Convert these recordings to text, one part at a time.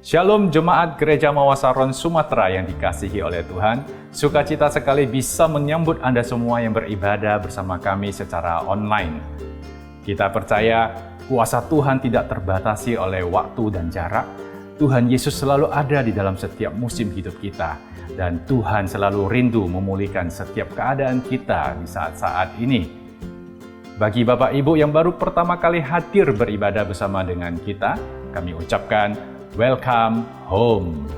Shalom Jemaat Gereja Mawasaron Sumatera yang dikasihi oleh Tuhan. Sukacita sekali bisa menyambut Anda semua yang beribadah bersama kami secara online. Kita percaya kuasa Tuhan tidak terbatasi oleh waktu dan jarak. Tuhan Yesus selalu ada di dalam setiap musim hidup kita. Dan Tuhan selalu rindu memulihkan setiap keadaan kita di saat-saat ini. Bagi Bapak Ibu yang baru pertama kali hadir beribadah bersama dengan kita, kami ucapkan Welcome home.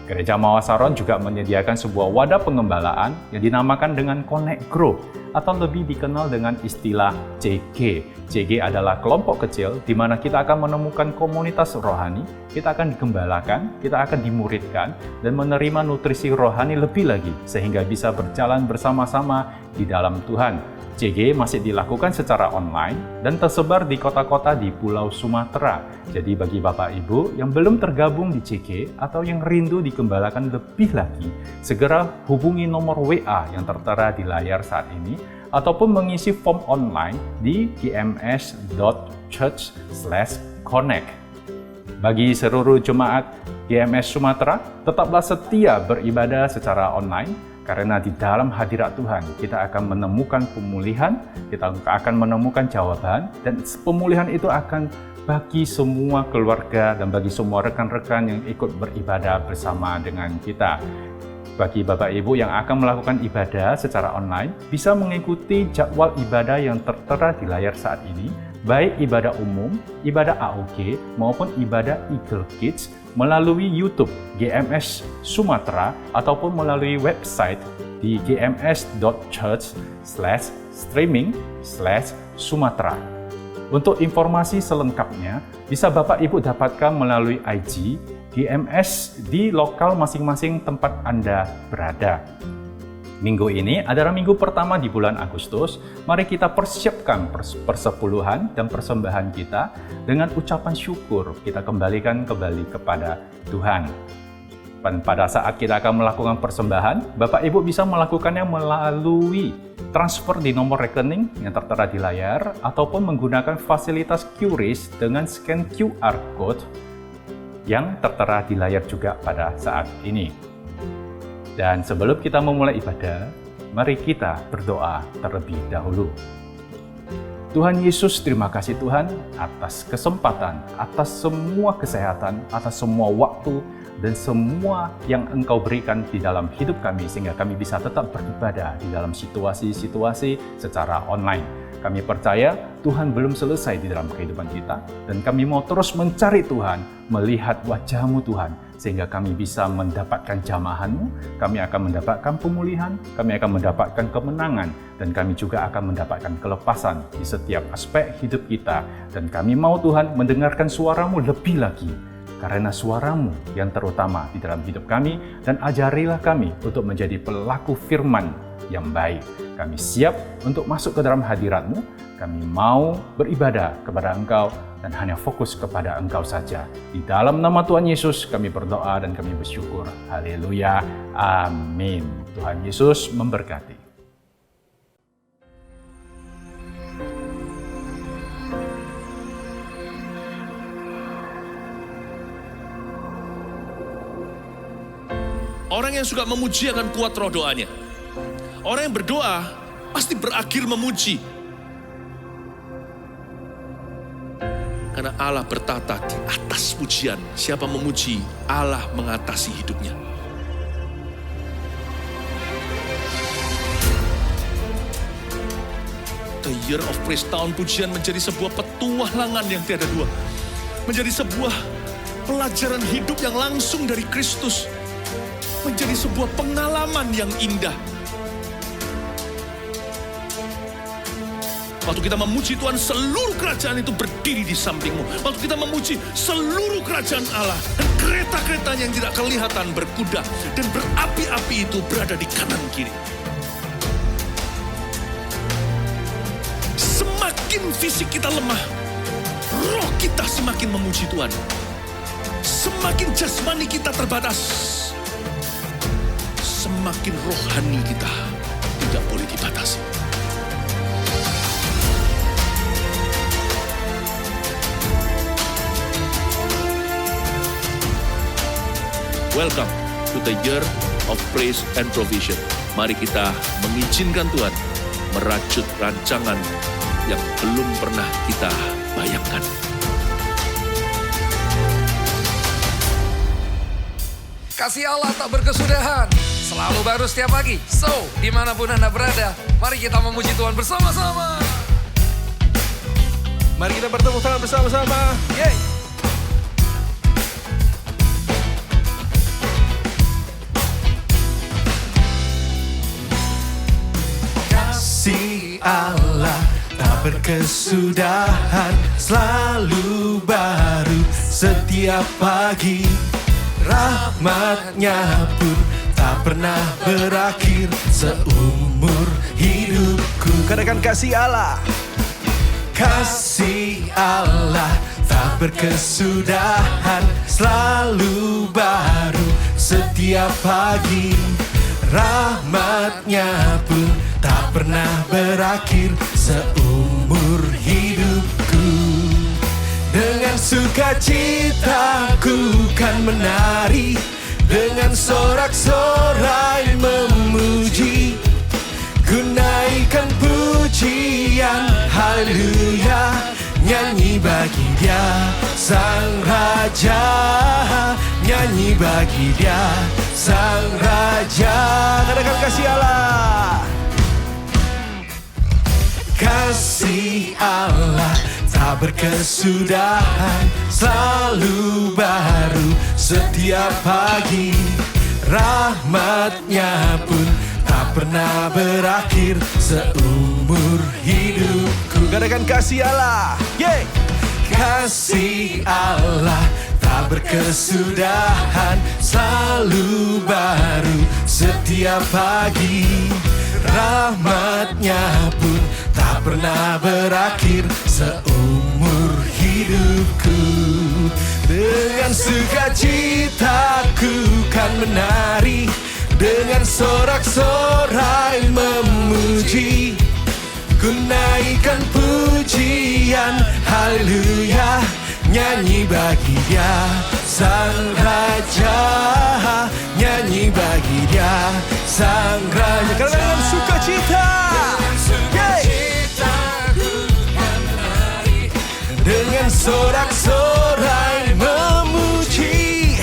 Gereja Mawasaron juga menyediakan sebuah wadah pengembalaan yang dinamakan dengan Connect Group atau lebih dikenal dengan istilah CG. CG adalah kelompok kecil di mana kita akan menemukan komunitas rohani, kita akan digembalakan, kita akan dimuridkan, dan menerima nutrisi rohani lebih lagi sehingga bisa berjalan bersama-sama di dalam Tuhan. CG masih dilakukan secara online dan tersebar di kota-kota di Pulau Sumatera. Jadi bagi Bapak Ibu yang belum tergabung di CG atau yang rindu digembalakan lebih lagi, segera hubungi nomor WA yang tertera di layar saat ini ataupun mengisi form online di gms.church/connect. Bagi seluruh jemaat GMS Sumatera, tetaplah setia beribadah secara online. Karena di dalam hadirat Tuhan, kita akan menemukan pemulihan, kita akan menemukan jawaban, dan pemulihan itu akan bagi semua keluarga dan bagi semua rekan-rekan yang ikut beribadah bersama dengan kita. Bagi Bapak Ibu yang akan melakukan ibadah secara online, bisa mengikuti jadwal ibadah yang tertera di layar saat ini, baik ibadah umum, ibadah AOG, maupun ibadah Eagle Kids, melalui YouTube GMS Sumatera ataupun melalui website di gms.church/streaming/Sumatera. Untuk informasi selengkapnya, bisa Bapak Ibu dapatkan melalui IG GMS di lokal masing-masing tempat Anda berada. Minggu ini adalah minggu pertama di bulan Agustus. Mari kita persiapkan persepuluhan dan persembahan kita dengan ucapan syukur. Kita kembalikan kembali kepada Tuhan. Dan pada saat kita akan melakukan persembahan, Bapak Ibu bisa melakukannya melalui transfer di nomor rekening yang tertera di layar ataupun menggunakan fasilitas QRIS dengan scan QR code yang tertera di layar juga pada saat ini. Dan sebelum kita memulai ibadah, mari kita berdoa terlebih dahulu. Tuhan Yesus, terima kasih Tuhan atas kesempatan, atas semua kesehatan, atas semua waktu, dan semua yang Engkau berikan di dalam hidup kami sehingga kami bisa tetap beribadah di dalam situasi-situasi secara online. Kami percaya Tuhan belum selesai di dalam kehidupan kita dan kami mau terus mencari Tuhan, melihat wajah-Mu Tuhan, sehingga kami bisa mendapatkan jamahan-Mu, kami akan mendapatkan pemulihan, kami akan mendapatkan kemenangan, dan kami juga akan mendapatkan kelepasan di setiap aspek hidup kita. Dan kami mau Tuhan mendengarkan suara-Mu lebih lagi, karena suara-Mu yang terutama di dalam hidup kami, dan ajarilah kami untuk menjadi pelaku firman yang baik. Kami siap untuk masuk ke dalam hadirat-Mu, kami mau beribadah kepada Engkau, dan hanya fokus kepada Engkau saja. Di dalam nama Tuhan Yesus kami berdoa dan kami bersyukur. Haleluya. Amin. Tuhan Yesus memberkati. Orang yang suka memuji akan kuat roh doanya. Orang yang berdoa pasti berakhir memuji. Karena Allah bertata di atas pujian. Siapa memuji, Allah mengatasi hidupnya. The Year of Praise, tahun pujian menjadi sebuah petualangan yang tiada dua. Menjadi sebuah pelajaran hidup yang langsung dari Kristus. Menjadi sebuah pengalaman yang indah. Waktu kita memuji Tuhan, seluruh kerajaan itu berdiri di sampingmu. Waktu kita memuji, seluruh kerajaan Allah dan kereta-keretanya yang tidak kelihatan berkuda dan berapi-api itu berada di kanan kiri. Semakin fisik kita lemah, roh kita semakin memuji Tuhan. Semakin jasmani kita terbatas, semakin rohani kita tidak boleh dibatasi. welcome to the year of praise and provision. Mari kita mengizinkan Tuhan merajut rancangan yang belum pernah kita bayangkan. Kasih Allah tak berkesudahan, selalu baru setiap pagi. So, dimanapun Anda berada, mari kita memuji Tuhan bersama-sama. Mari kita bertepuk tangan bersama-sama. Yeay. Kasih Allah tak berkesudahan, selalu baru setiap pagi. Rahmat-Nya pun tak pernah berakhir seumur hidupku. Katakan kasih Allah. Kasih Allah tak berkesudahan, selalu baru setiap pagi. Rahmat-Nya pun tak pernah berakhir seumur hidupku. Dengan sukacita ku kan menari, dengan sorak-sorai memuji, ku naikkan pujian, haleluya, nyanyi bagi Dia Sang Raja, nyanyi bagi Dia Sang Raja. Katakan kasih Allah. Kasih Allah tak berkesudahan, selalu baru setiap pagi. Rahmat-Nya pun tak pernah berakhir seumur hidupku. Katakan kasih Allah. Yeay. Kasih Allah tak berkesudahan, selalu baru setiap pagi. Rahmat-Nya pun tak pernah berakhir seumur hidupku. Dengan sukacita ku kan menari, dengan sorak-sorai memuji, ku naikkan pujian, haleluya, nyanyi bagi Dia Sang Raja, nyanyi bagi Dia Sang Raja. Karena dengan sukacita, dengan sorak-sorai memuji,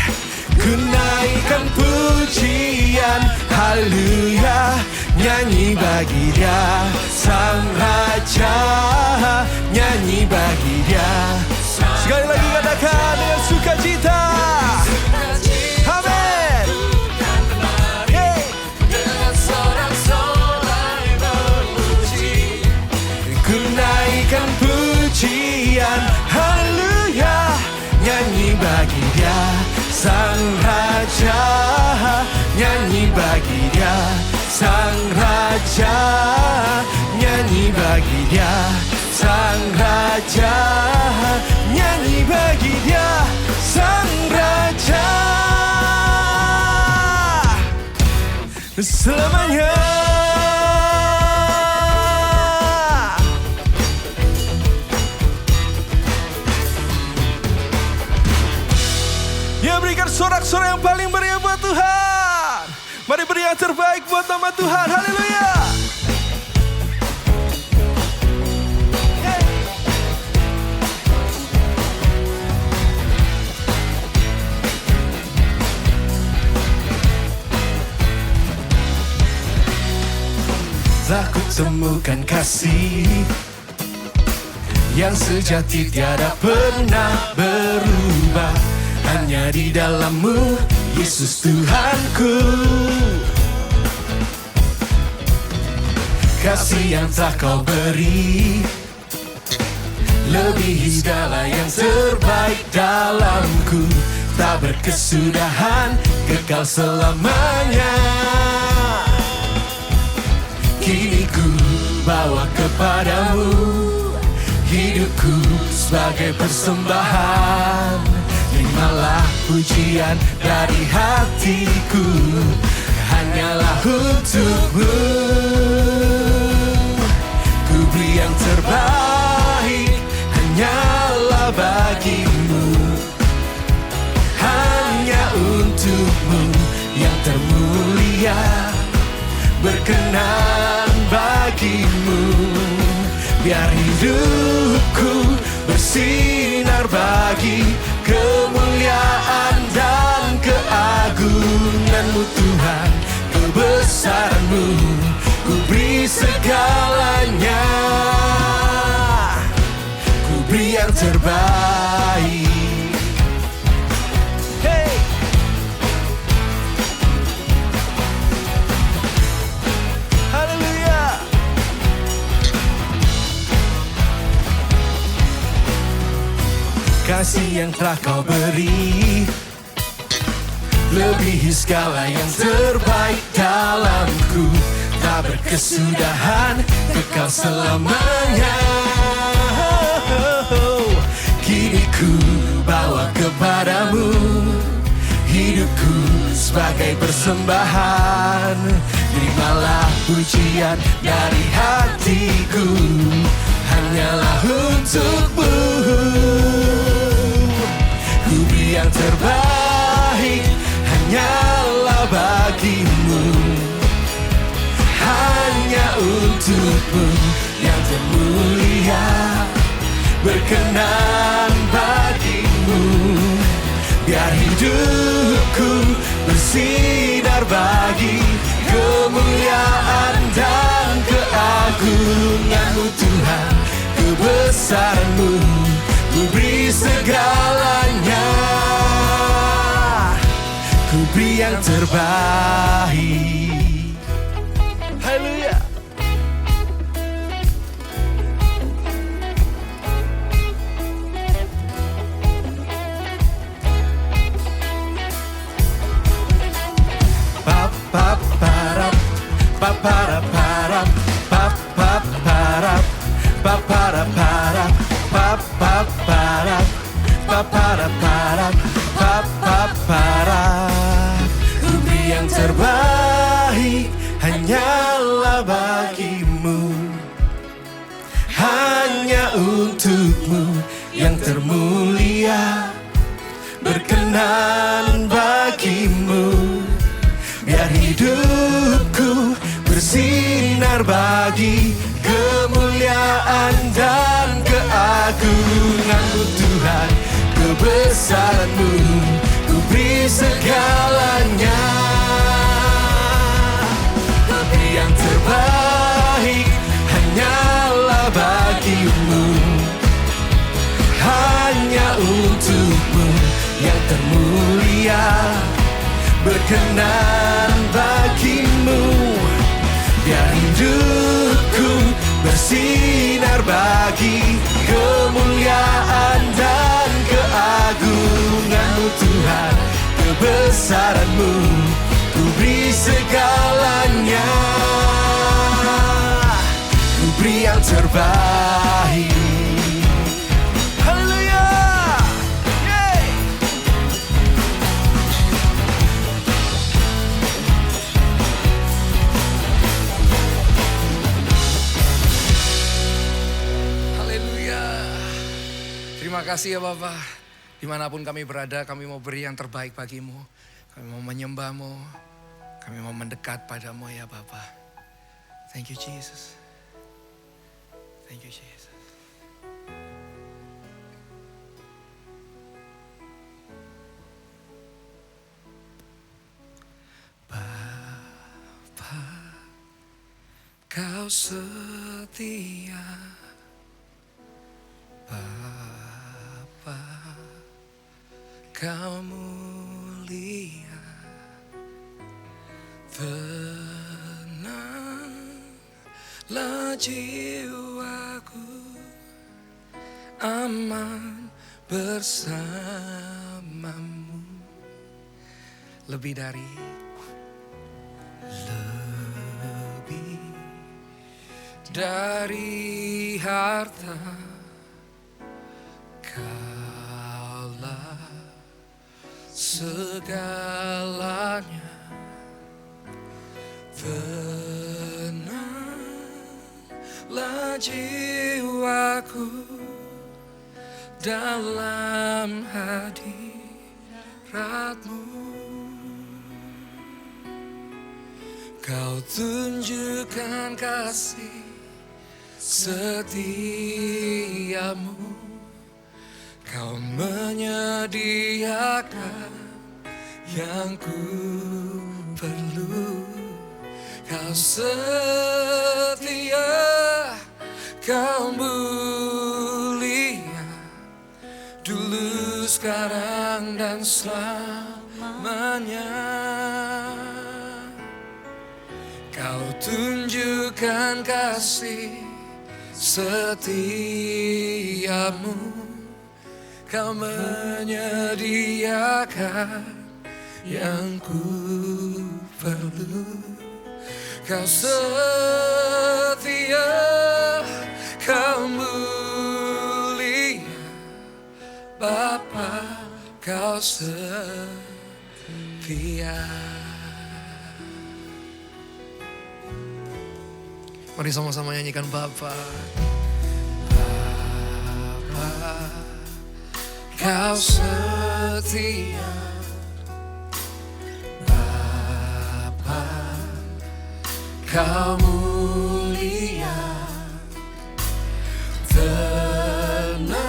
ku naikkan pujian, haleluya, nyanyi bagi Dia Sang Raja, nyanyi bagi Dia. Sekali lagi katakan dengan sukacita. Amin. Hey. Dengan sorak-sorai memuji, ku naikkan pujian, haleluya, nyanyi bagi Dia Sang Raja, nyanyi bagi Dia Sang Raja, nyanyi bagi Dia Sang Raja, nyanyi bagi Dia Sang Raja selamanya. Ya, berikan sorak-sorai yang paling meriah buat Tuhan. Mari beri yang terbaik buat nama Tuhan. Haleluya. Telah kutemukan kasih yang sejati tiada pernah berubah, hanya di dalam-Mu, Yesus Tuhanku. Kasih yang telah Kau beri lebihi segala yang terbaik dalamku, tak berkesudahan, kekal selamanya. Kini ku bawa kepadamu hidupku sebagai persembahan. Terimalah pujian dari hatiku, hanyalah untuk-Mu. Ku beri yang terbaik, hanyalah bagi-Mu, hanya untuk-Mu. bersinar bagi kemuliaan dan keagungan-Mu Tuhan. Kebesaran-Mu ku beri segalanya, ku beri yang terbaik. Hey! Haleluya! Kasih yang telah Kau beri lebihi segala yang terbaik dalamku, tak berkesudahan, kekal selamanya. Kini ku bawa kepadamu hidupku sebagai persembahan. Terimalah pujian dari hatiku, hanyalah untuk-Mu. Ku beri yang terbaik, hanyalah bagi-Mu, hanya untuk-Mu yang termulia, berkenan bagi-Mu. Biar hidupku bersinar bagi kemuliaan dan keagungan-Mu Tuhan. Kebesaran-Mu ku beri segalanya, ku beri yang terbaik. Haleluya. Paparap, paparap, paparap, paparap, paparap, paparap, paparap, paparap. Ku beri yang terbaik, hanyalah bagi-Mu, hanya untuk-Mu yang termulia, berkenan bagi-Mu. Biar hidupku bersinar bagi kemuliaan dan keagungan-Mu Tuhan. Kebesaran-Mu ku beri segalanya, tapi yang terbaik hanyalah bagi-Mu, hanya untuk-Mu yang termulia, berkenan bagi-Mu. Biar hidupku bersinar bagi kemuliaan dan keagungan-Mu Tuhan. Kebesaran-Mu ku beri segalanya, ku beri yang terbaik. Haleluya! Yeay! Haleluya. Terima kasih ya Bapak. Dimanapun kami berada, kami mau beri yang terbaik bagi-Mu. Kami mau menyembah-Mu. Kami mau mendekat pada-Mu ya Bapa. Thank you Jesus. Thank you Jesus. Bapa, Kau setia. Bapa, Kau mulia. Tenanglah jiwaku, aman bersamamu. Lebih dari harta, Kaulah segalanya. Tenanglah jiwaku dalam hadirat-Mu. Kau tunjukkan kasih setiamu Kau menyediakan yang ku perlu. Kau setia, kau mulia, dulu, sekarang, dan selamanya. Kau tunjukkan kasih setiamu, kau menyediakan yang ku perlu. Kau setia, kau mulia, Bapa, kau setia. Mari sama-sama nyanyikan Bapa. Bapa, kau setia. Bapa, kau mulia. Tenanglah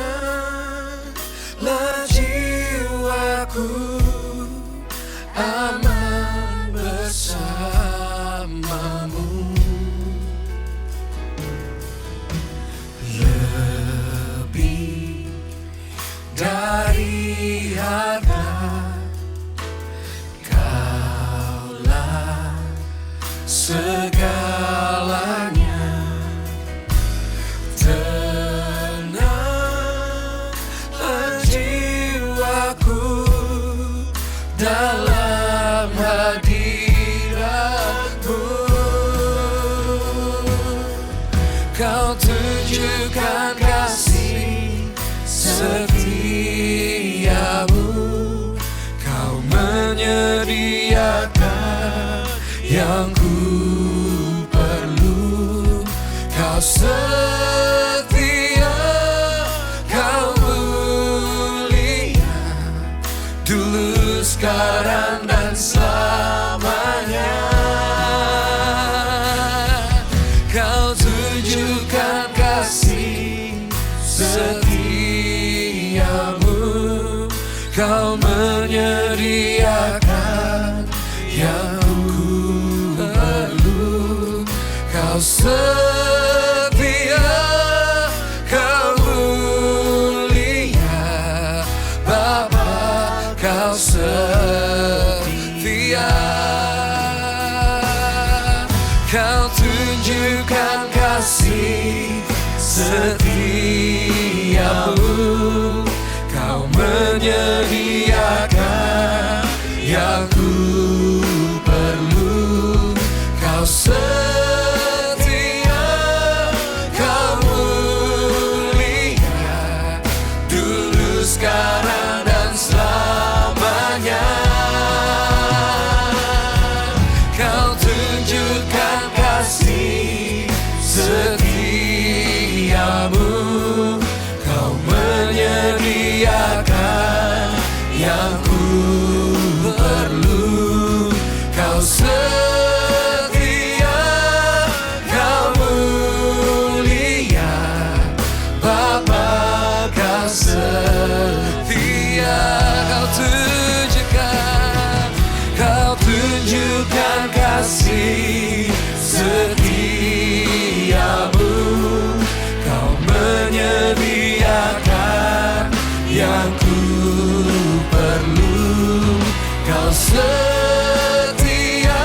jiwaku, aman bersamamu. Lebih dari harta, Kaulah segalanya. Tenanglah jiwaku dalam hadiratmu. Kau tunjukkan kasih setiamu, kau menyediakan yang ku perlu. Kau setia, kau mulia, dulu, sekarang, dan selamanya. Kau tunjukkan kasih setiamu, kau menyediakan yang ku perlu. Kau setia, kau mulia, Bapa, kau setia. Kau tunjukkan kasih setiamu, kau menyediakan yang ku perlu. Kau setia, kau mulia, dulu, sekarang, dan selamanya. Kau tunjukkan kasih setiamu, kau menyediakan yang ku perlu. Kau setia, kau mulia, Bapa, kau setia. Kau tunjukkan kasih setiamu, kau menyediakan yang ku perlu. Kau setia,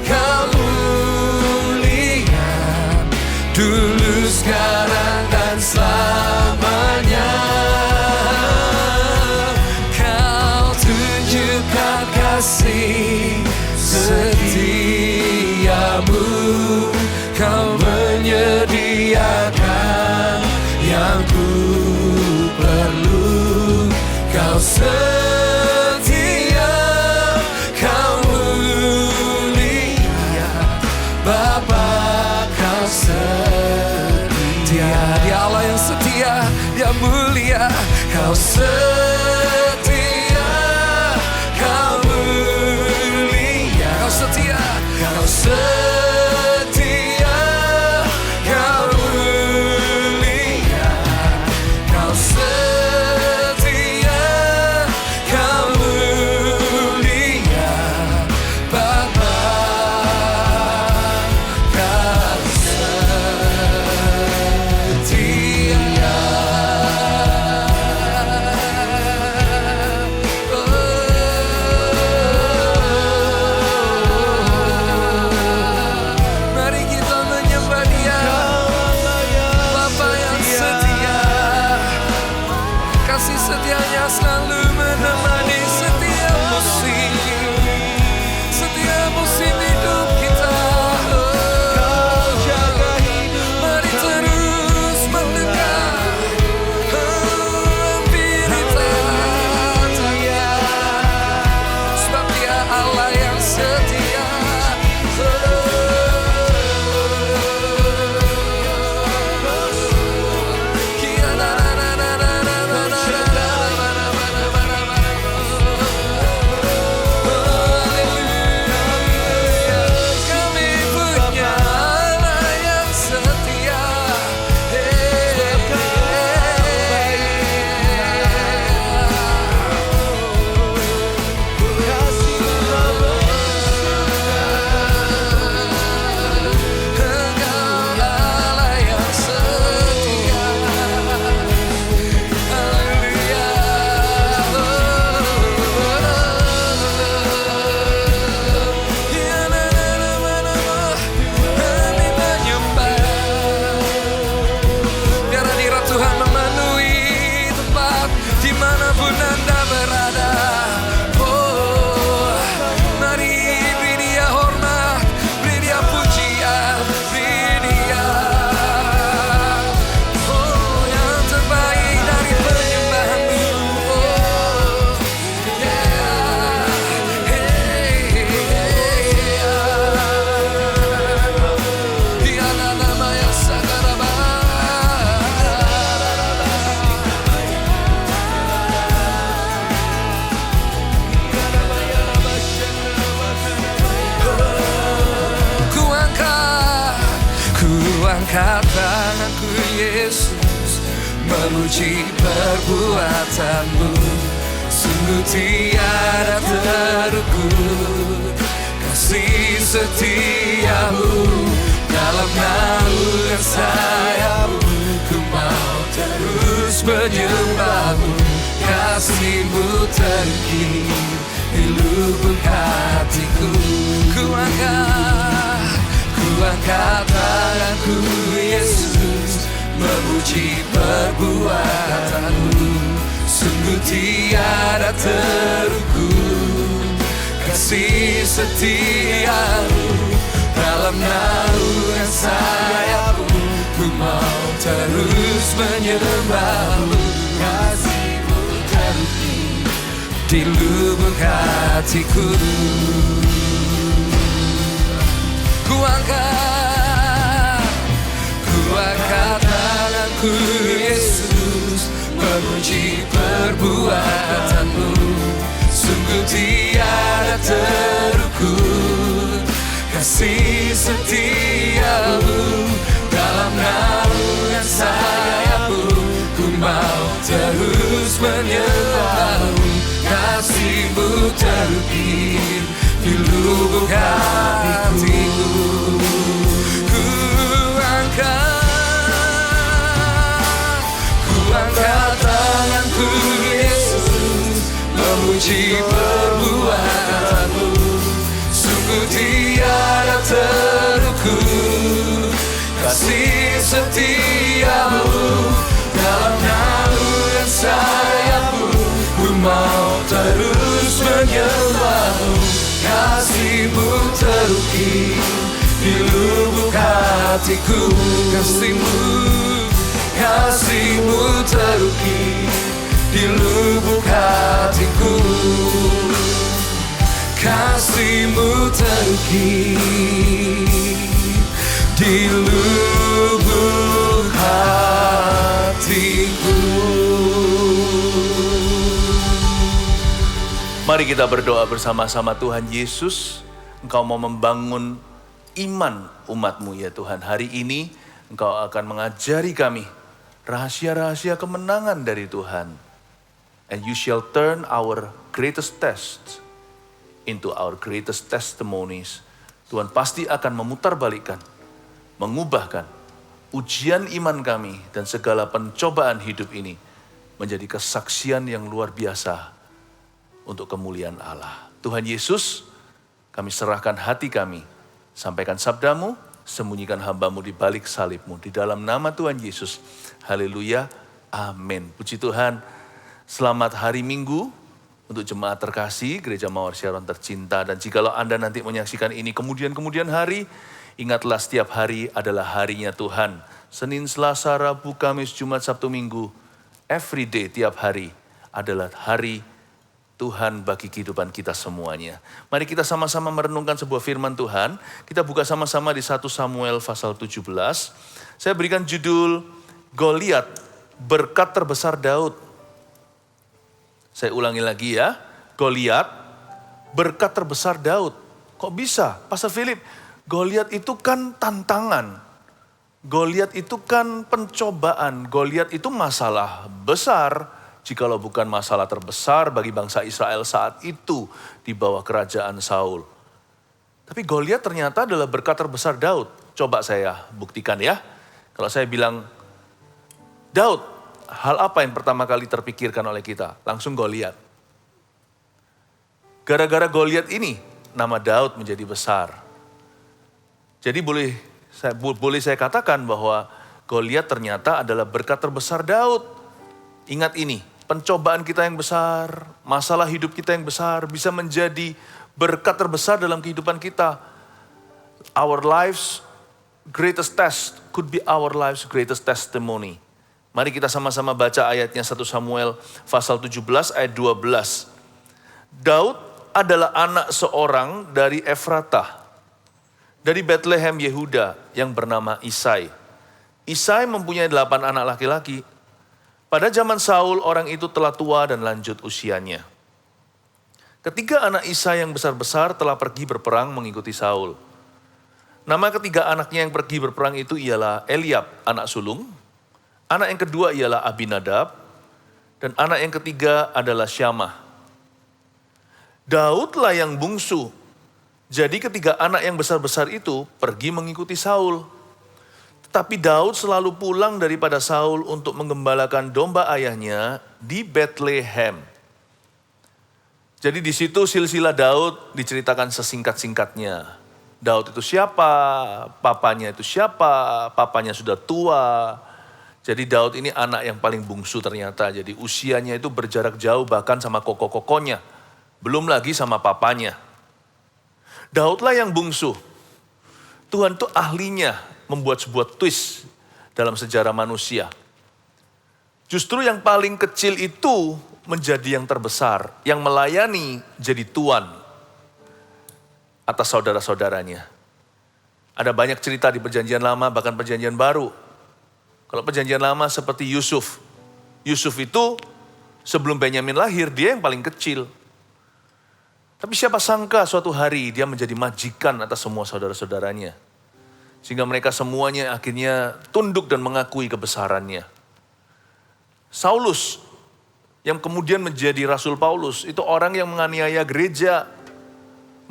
kau mulia, dulu, sekarang, dan selamanya. Kau tunjukkan kasih setiamu, kau menyediakan yang ku perlu. Kau setia, kau mulia, Bapa, kau setia. Dia Allah yang setia, Dia mulia. Kau setia, kau mulia, kau setia, kau setia, kau mulia, kau setia. Kuangkat tanganku Yesus, memuji perbuatan-Mu. Sungguh tiada terukur kasih setia-Mu. Dalam naungan sayap-Mu, ku mau terus menyembah-Mu. Kasih-Mu terukir di lubuk hatiku. Kuangkat tanganku Yesus, memuji perbuatan-Mu. Sungguh tiada terukur kasih setia-Mu. Dalam naungan sayap-Mu, ku mau terus menyembah-Mu. Kasih-Mu terukir di lubuk hatiku. Kuangkat tanganku Yesus, memuji perbuatan-Mu. Sungguh tiada terukur kasih setia-Mu. Dalam naungan sayap-Mu, ku mau terus menyembah-Mu. Kasih-Mu terukir di lubuk hatiku. Kuangkat tanganku Yesus, memuji perbuatan-Mu. Sungguh tiada terukur kasih setia-Mu. Dalam naungan sayap-Mu, ku mau terus menyembah-Mu. Kasih-Mu terukir di lubuk hatiku. Kasih-Mu terukir di lubuk hatiku. Kasih-Mu terukir di lubuk hatiku. Mari kita berdoa bersama-sama. Tuhan Yesus, Engkau mau membangun iman umat-Mu ya Tuhan. Hari ini Engkau akan mengajari kami rahasia-rahasia kemenangan dari Tuhan. And you shall turn our greatest tests into our greatest testimonies. Tuhan pasti akan memutarbalikkan, mengubahkan ujian iman kami dan segala pencobaan hidup ini menjadi kesaksian yang luar biasa untuk kemuliaan Allah. Tuhan Yesus, kami serahkan hati kami, sampaikan sabda-Mu, sembunyikan hamba-Mu di balik salib-Mu. Di dalam nama Tuhan Yesus, haleluya, amin. Puji Tuhan, selamat hari Minggu untuk jemaat terkasih, Gereja Mawar Sharon tercinta. Dan jikalau Anda nanti menyaksikan ini kemudian hari, ingatlah setiap hari adalah harinya Tuhan. Senin, Selasa, Rabu, Kamis, Jumat, Sabtu, Minggu, every day, tiap hari adalah hari Tuhan bagi kehidupan kita semuanya. Mari kita sama-sama merenungkan sebuah firman Tuhan. Kita buka sama-sama di 1 Samuel pasal 17. Saya berikan judul Goliat, berkat terbesar Daud. Saya ulangi lagi ya. Goliat, berkat terbesar Daud. Kok bisa? Pastor Philip, Goliat itu kan tantangan. Goliat itu kan pencobaan. Goliat itu masalah besar. Jikalau bukan masalah terbesar bagi bangsa Israel saat itu di bawah kerajaan Saul. Tapi Goliat ternyata adalah berkat terbesar Daud. Coba saya buktikan ya. Kalau saya bilang, Daud, hal apa yang pertama kali terpikirkan oleh kita? Langsung Goliat. Gara-gara Goliat ini, nama Daud menjadi besar. Jadi boleh saya katakan bahwa Goliat ternyata adalah berkat terbesar Daud. Ingat ini, pencobaan kita yang besar, masalah hidup kita yang besar bisa menjadi berkat terbesar dalam kehidupan kita. Our life's greatest test could be our life's greatest testimony. Mari kita sama-sama baca ayatnya 1 Samuel pasal 17 ayat 12. Daud adalah anak seorang dari Efratah, dari Bethlehem Yehuda yang bernama Isai. Isai mempunyai 8 anak laki-laki. Pada zaman Saul, orang itu telah tua dan lanjut usianya. Ketiga anak Isai yang besar-besar telah pergi berperang mengikuti Saul. Nama ketiga anaknya yang pergi berperang itu ialah Eliab, anak sulung. Anak yang kedua ialah Abinadab. Dan anak yang ketiga adalah Syamah. Daudlah yang bungsu. Jadi ketiga anak yang besar-besar itu pergi mengikuti Saul. Tetapi Daud selalu pulang daripada Saul untuk menggembalakan domba ayahnya di Bethlehem. Jadi di situ silsilah Daud diceritakan sesingkat-singkatnya. Daud itu siapa, papanya itu siapa, papanya sudah tua. Jadi Daud ini anak yang paling bungsu ternyata. Jadi usianya itu berjarak jauh bahkan sama koko-kokonya. Belum lagi sama papanya. Daudlah yang bungsu. Tuhan tuh ahlinya membuat sebuah twist dalam sejarah manusia. Justru yang paling kecil itu menjadi yang terbesar. Yang melayani jadi tuan atas saudara-saudaranya. Ada banyak cerita di perjanjian lama bahkan perjanjian baru. Kalau perjanjian lama seperti Yusuf. Yusuf itu sebelum Benyamin lahir dia yang paling kecil. Tapi siapa sangka suatu hari dia menjadi majikan atas semua saudara-saudaranya. Sehingga mereka semuanya akhirnya tunduk dan mengakui kebesarannya. Saulus yang kemudian menjadi Rasul Paulus itu orang yang menganiaya gereja,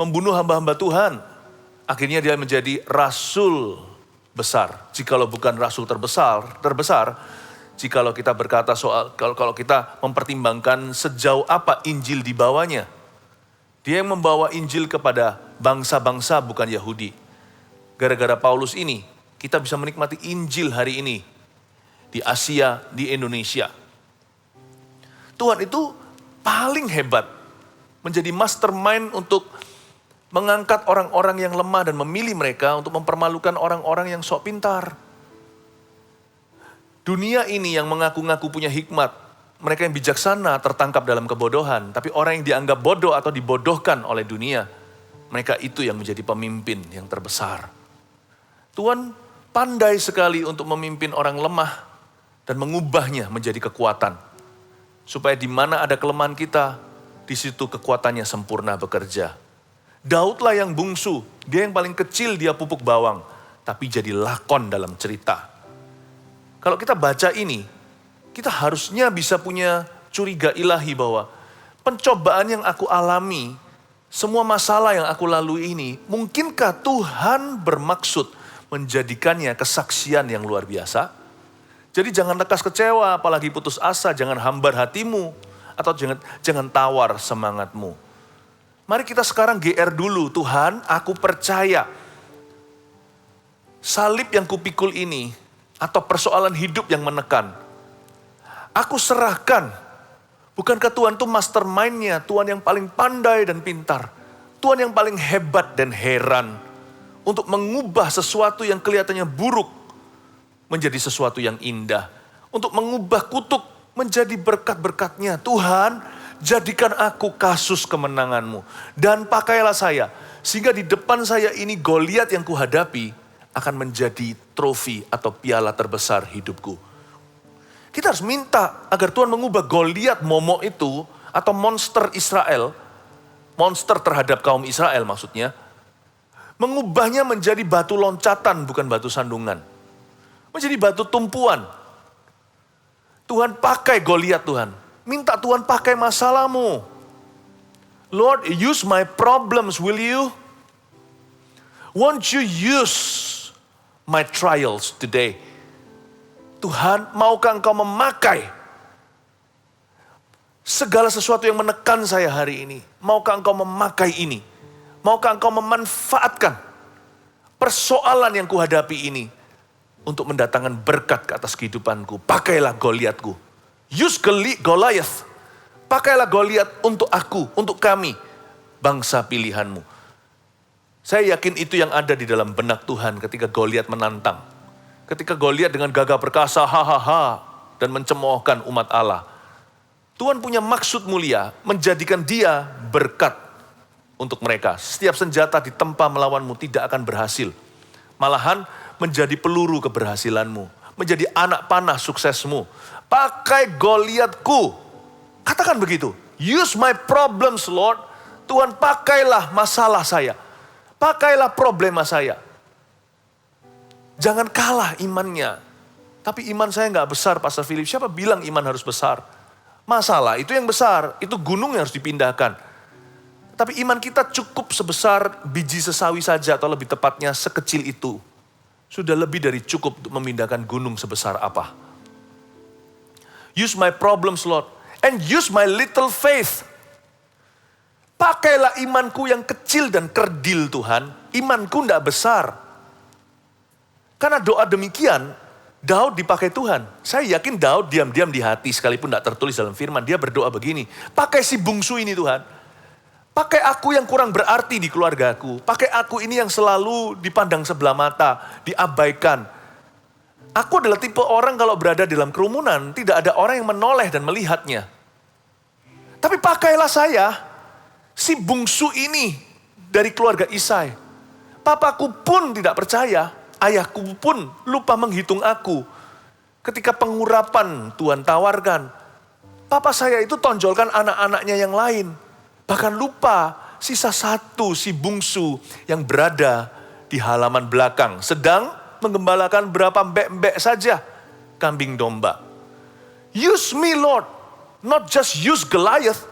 membunuh hamba-hamba Tuhan. Akhirnya dia menjadi rasul besar. Jikalau bukan rasul terbesar, jikalau kita berkata soal, kalau kita mempertimbangkan sejauh apa Injil dibawanya. Dia yang membawa Injil kepada bangsa-bangsa bukan Yahudi. Gara-gara Paulus ini, kita bisa menikmati Injil hari ini. Di Asia, di Indonesia. Tuhan itu paling hebat. Menjadi mastermind untuk mengangkat orang-orang yang lemah dan memilih mereka untuk mempermalukan orang-orang yang sok pintar. Dunia ini yang mengaku-ngaku punya hikmat, mereka yang bijaksana tertangkap dalam kebodohan, tapi orang yang dianggap bodoh atau dibodohkan oleh dunia, mereka itu yang menjadi pemimpin yang terbesar. Tuhan pandai sekali untuk memimpin orang lemah dan mengubahnya menjadi kekuatan. Supaya di mana ada kelemahan kita, di situ kekuatannya sempurna bekerja. Daudlah yang bungsu, dia yang paling kecil dia pupuk bawang, tapi jadi lakon dalam cerita. Kalau kita baca ini, kita harusnya bisa punya curiga ilahi bahwa pencobaan yang aku alami, semua masalah yang aku lalui ini, mungkinkah Tuhan bermaksud menjadikannya kesaksian yang luar biasa? Jadi jangan lekas kecewa, apalagi putus asa, jangan hambar hatimu, atau jangan tawar semangatmu. Mari kita sekarang GR dulu, Tuhan aku percaya salib yang kupikul ini, atau persoalan hidup yang menekan, aku serahkan. Bukankah Tuhan itu mastermind-nya, Tuhan yang paling pandai dan pintar, Tuhan yang paling hebat dan heran, untuk mengubah sesuatu yang kelihatannya buruk, menjadi sesuatu yang indah. Untuk mengubah kutuk menjadi berkat-berkatnya. Tuhan, jadikan aku kasus kemenanganmu. Dan pakailah saya, sehingga di depan saya ini Goliat yang kuhadapi, akan menjadi trofi atau piala terbesar hidupku. Kita harus minta agar Tuhan mengubah Goliat momok itu, atau monster Israel, monster terhadap kaum Israel maksudnya, mengubahnya menjadi batu loncatan bukan batu sandungan. Menjadi batu tumpuan. Tuhan pakai Goliat Tuhan. Minta Tuhan pakai masalahmu. Lord, use my problems, will you? Won't you use my trials today? Tuhan, maukah engkau memakai segala sesuatu yang menekan saya hari ini? Maukah engkau memakai ini? Maukah engkau memanfaatkan persoalan yang kuhadapi ini untuk mendatangkan berkat ke atas kehidupanku? Pakailah Goliatku. Use Goliath. Pakailah Goliat untuk aku, untuk kami, bangsa pilihanmu. Saya yakin itu yang ada di dalam benak Tuhan ketika Goliat menantang. Ketika Goliat dengan gagah perkasa, hahaha, dan mencemoohkan umat Allah. Tuhan punya maksud mulia, menjadikan dia berkat untuk mereka. Setiap senjata ditempa melawanmu tidak akan berhasil. Malahan menjadi peluru keberhasilanmu. Menjadi anak panah suksesmu. Pakai Goliatku. Katakan begitu. Use my problems, Lord. Tuhan, pakailah masalah saya. Pakailah problema saya. Jangan kalah imannya. Tapi iman saya nggak besar, Pastor Philip. Siapa bilang iman harus besar? Masalah itu yang besar, itu gunung yang harus dipindahkan. Tapi iman kita cukup sebesar biji sesawi saja, atau lebih tepatnya sekecil itu. Sudah lebih dari cukup untuk memindahkan gunung sebesar apa. Use my problems, Lord, and use my little faith. Pakailah imanku yang kecil dan kerdil, Tuhan. Imanku tidak besar. Karena doa demikian, Daud dipakai Tuhan. Saya yakin Daud diam-diam di hati, sekalipun tidak tertulis dalam firman. Dia berdoa begini, pakai si bungsu ini Tuhan. Pakai aku yang kurang berarti di keluargaku. Pakai aku ini yang selalu dipandang sebelah mata, diabaikan. Aku adalah tipe orang kalau berada dalam kerumunan, tidak ada orang yang menoleh dan melihatnya. Tapi pakailah saya, si bungsu ini dari keluarga Isai. Papaku pun tidak percaya, ayahku pun lupa menghitung aku. Ketika pengurapan Tuhan tawarkan, papa saya itu tonjolkan anak-anaknya yang lain. Bahkan lupa sisa satu si bungsu yang berada di halaman belakang. Sedang menggembalakan berapa mbek-mbek saja kambing domba. Use me, Lord. Not just use Goliath,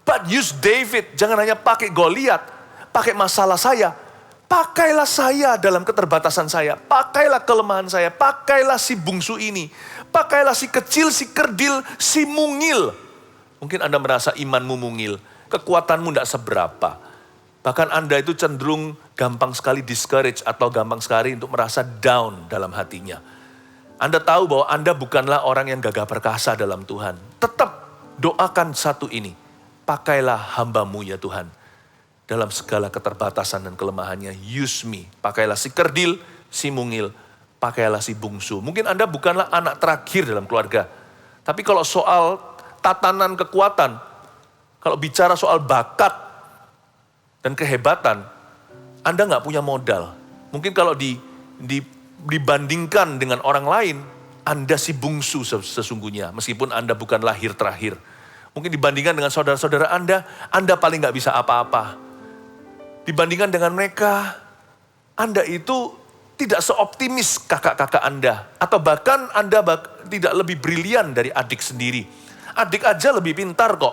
but use David. Jangan hanya pakai Goliat, pakai masalah saya. Pakailah saya dalam keterbatasan saya. Pakailah kelemahan saya. Pakailah si bungsu ini. Pakailah si kecil, si kerdil, si mungil. Mungkin Anda merasa imanmu mungil. Kekuatanmu tidak seberapa. Bahkan Anda itu cenderung gampang sekali discourage atau gampang sekali untuk merasa down dalam hatinya. Anda tahu bahwa Anda bukanlah orang yang gagah perkasa dalam Tuhan. Tetap doakan satu ini. Pakailah hamba-Mu ya Tuhan. Dalam segala keterbatasan dan kelemahannya, use me. Pakailah si kerdil, si mungil, pakailah si bungsu. Mungkin Anda bukanlah anak terakhir dalam keluarga. Tapi kalau soal tatanan kekuatan, kalau bicara soal bakat dan kehebatan, Anda nggak punya modal. Mungkin kalau dibandingkan dengan orang lain, Anda si bungsu sesungguhnya. Meskipun Anda bukan lahir terakhir. Mungkin dibandingkan dengan saudara-saudara Anda paling nggak bisa apa-apa. Dibandingkan dengan mereka, Anda itu tidak seoptimis kakak-kakak Anda. Atau bahkan Anda tidak lebih brilian dari adik sendiri. Adik aja lebih pintar kok.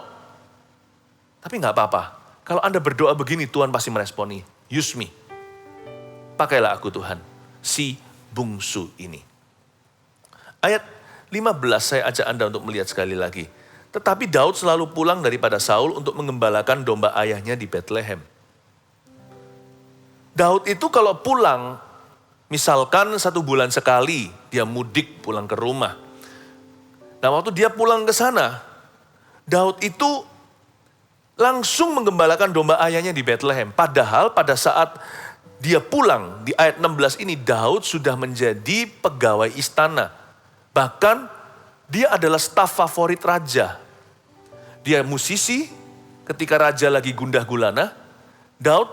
Tapi nggak apa-apa. Kalau Anda berdoa begini, Tuhan pasti meresponi. Use me. Pakailah aku Tuhan. Si bungsu ini. Ayat 15 saya ajak Anda untuk melihat sekali lagi. Tetapi Daud selalu pulang daripada Saul untuk mengembalakan domba ayahnya di Bethlehem. Daud itu kalau pulang, misalkan 1 bulan sekali, dia mudik pulang ke rumah. Nah waktu dia pulang ke sana, Daud itu langsung menggembalakan domba ayahnya di Bethlehem. Padahal pada saat dia pulang, di ayat 16 ini, Daud sudah menjadi pegawai istana. Bahkan dia adalah staf favorit raja. Dia musisi, ketika raja lagi gundah gulana, Daud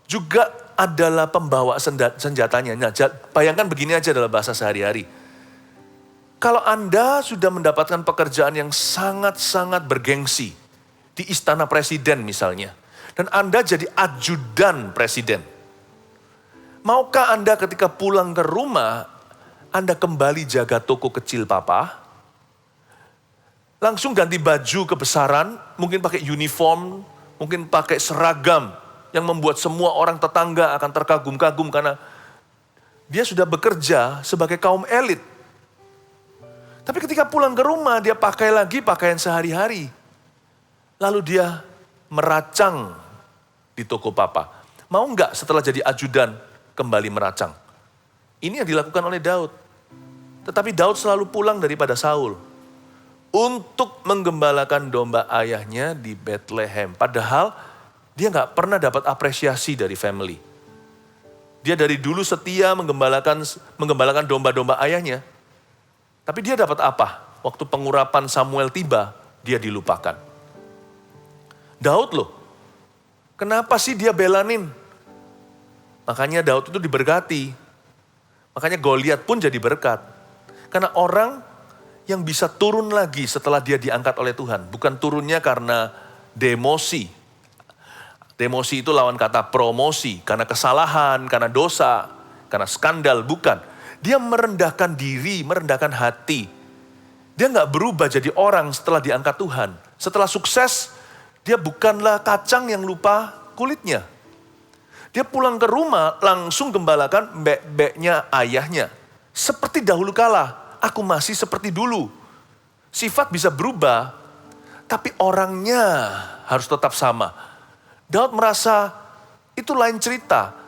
juga adalah pembawa senjatanya. Nah, bayangkan begini aja dalam bahasa sehari-hari. Kalau Anda sudah mendapatkan pekerjaan yang sangat-sangat bergengsi, di istana presiden misalnya, dan Anda jadi ajudan presiden. Maukah Anda ketika pulang ke rumah, Anda kembali jaga toko kecil papa? Langsung ganti baju kebesaran, mungkin pakai uniform, mungkin pakai seragam, yang membuat semua orang tetangga akan terkagum-kagum karena dia sudah bekerja sebagai kaum elit. Tapi ketika pulang ke rumah, dia pakai lagi pakaian sehari-hari. Lalu dia meracang di toko papa. Mau nggak setelah jadi ajudan kembali meracang? Ini yang dilakukan oleh Daud. Tetapi Daud selalu pulang daripada Saul untuk menggembalakan domba ayahnya di Bethlehem. Padahal dia nggak pernah dapat apresiasi dari family. Dia dari dulu setia menggembalakan domba-domba ayahnya. Tapi dia dapat apa? Waktu pengurapan Samuel tiba, dia dilupakan. Daud loh, kenapa sih dia belanin? Makanya Daud itu diberkati. Makanya Goliat pun jadi berkat. Karena orang yang bisa turun lagi setelah dia diangkat oleh Tuhan. Bukan turunnya karena demosi. Demosi itu lawan kata promosi. Karena kesalahan, karena dosa, karena skandal. Bukan. Dia merendahkan diri, merendahkan hati. Dia nggak berubah jadi orang setelah diangkat Tuhan. Setelah sukses, dia bukanlah kacang yang lupa kulitnya. Dia pulang ke rumah langsung gembalakan mbek-mbeknya ayahnya. Seperti dahulu kala, aku masih seperti dulu. Sifat bisa berubah, tapi orangnya harus tetap sama. Daud merasa itu lain cerita.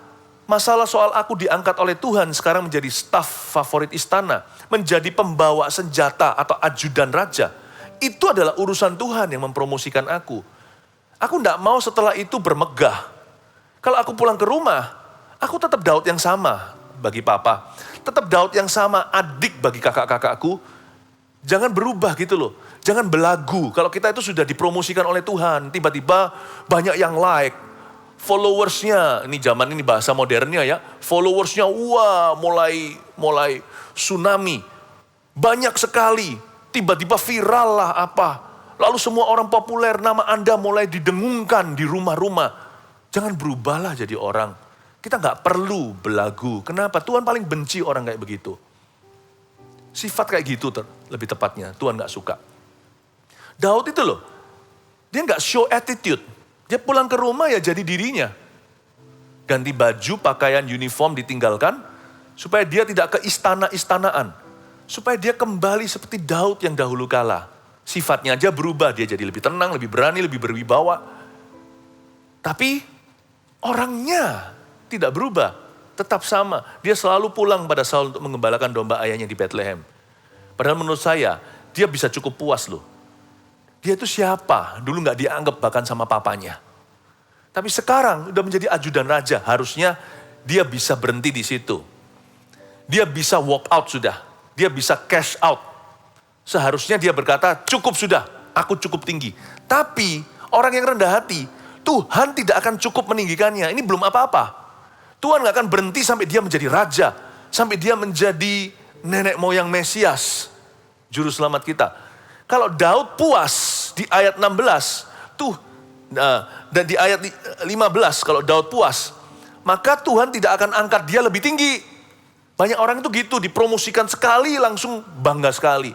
Masalah soal aku diangkat oleh Tuhan sekarang menjadi staf favorit istana. Menjadi pembawa senjata atau ajudan raja. Itu adalah urusan Tuhan yang mempromosikan aku. Aku tidak mau setelah itu bermegah. Kalau aku pulang ke rumah, aku tetap Daud yang sama bagi papa. Tetap Daud yang sama adik bagi kakak-kakakku. Jangan berubah gitu loh. Jangan belagu. Kalau kita itu sudah dipromosikan oleh Tuhan, tiba-tiba banyak yang like. Followersnya, ini zaman ini bahasa modernnya ya, followersnya wah mulai tsunami. Banyak sekali, tiba-tiba viral lah apa. Lalu semua orang populer, nama Anda mulai didengungkan di rumah-rumah. Jangan berubahlah jadi orang. Kita nggak perlu belagu. Kenapa? Tuhan paling benci orang kayak begitu. Sifat kayak gitu lebih tepatnya, Tuhan nggak suka. Daud itu loh, dia nggak show attitude. Dia pulang ke rumah ya jadi dirinya. Ganti baju, pakaian, uniform ditinggalkan. Supaya dia tidak ke istana-istanaan. Supaya dia kembali seperti Daud yang dahulu kala. Sifatnya aja berubah, dia jadi lebih tenang, lebih berani, lebih berwibawa. Tapi orangnya tidak berubah. Tetap sama. Dia selalu pulang pada Saul untuk mengembalakan domba ayahnya di Bethlehem. Padahal menurut saya, dia bisa cukup puas loh. Dia itu siapa? Dulu nggak dianggap bahkan sama papanya. Tapi sekarang udah menjadi ajudan raja. Harusnya dia bisa berhenti di situ. Dia bisa walk out sudah. Dia bisa cash out. Seharusnya dia berkata, cukup sudah, aku cukup tinggi. Tapi orang yang rendah hati, Tuhan tidak akan cukup meninggikannya. Ini belum apa-apa. Tuhan nggak akan berhenti sampai dia menjadi raja. Sampai dia menjadi nenek moyang Mesias. Juru selamat kita. Kalau Daud puas di ayat 16, dan di ayat 15 kalau Daud puas, maka Tuhan tidak akan angkat dia lebih tinggi. Banyak orang itu gitu, dipromosikan sekali langsung bangga sekali.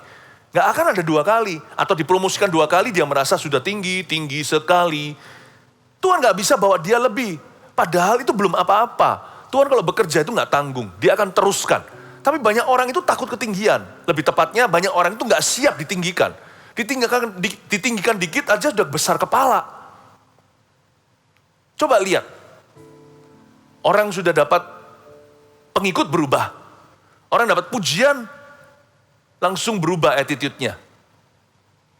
Gak akan ada dua kali, atau dipromosikan dua kali dia merasa sudah tinggi sekali. Tuhan gak bisa bawa dia lebih, padahal itu belum apa-apa. Tuhan kalau bekerja itu gak tanggung, dia akan teruskan. Tapi banyak orang itu takut ketinggian. Lebih tepatnya banyak orang itu gak siap ditinggikan. Ditinggikan dikit aja sudah besar kepala. Coba lihat. Orang sudah dapat pengikut berubah. Orang dapat pujian, langsung berubah attitude-nya.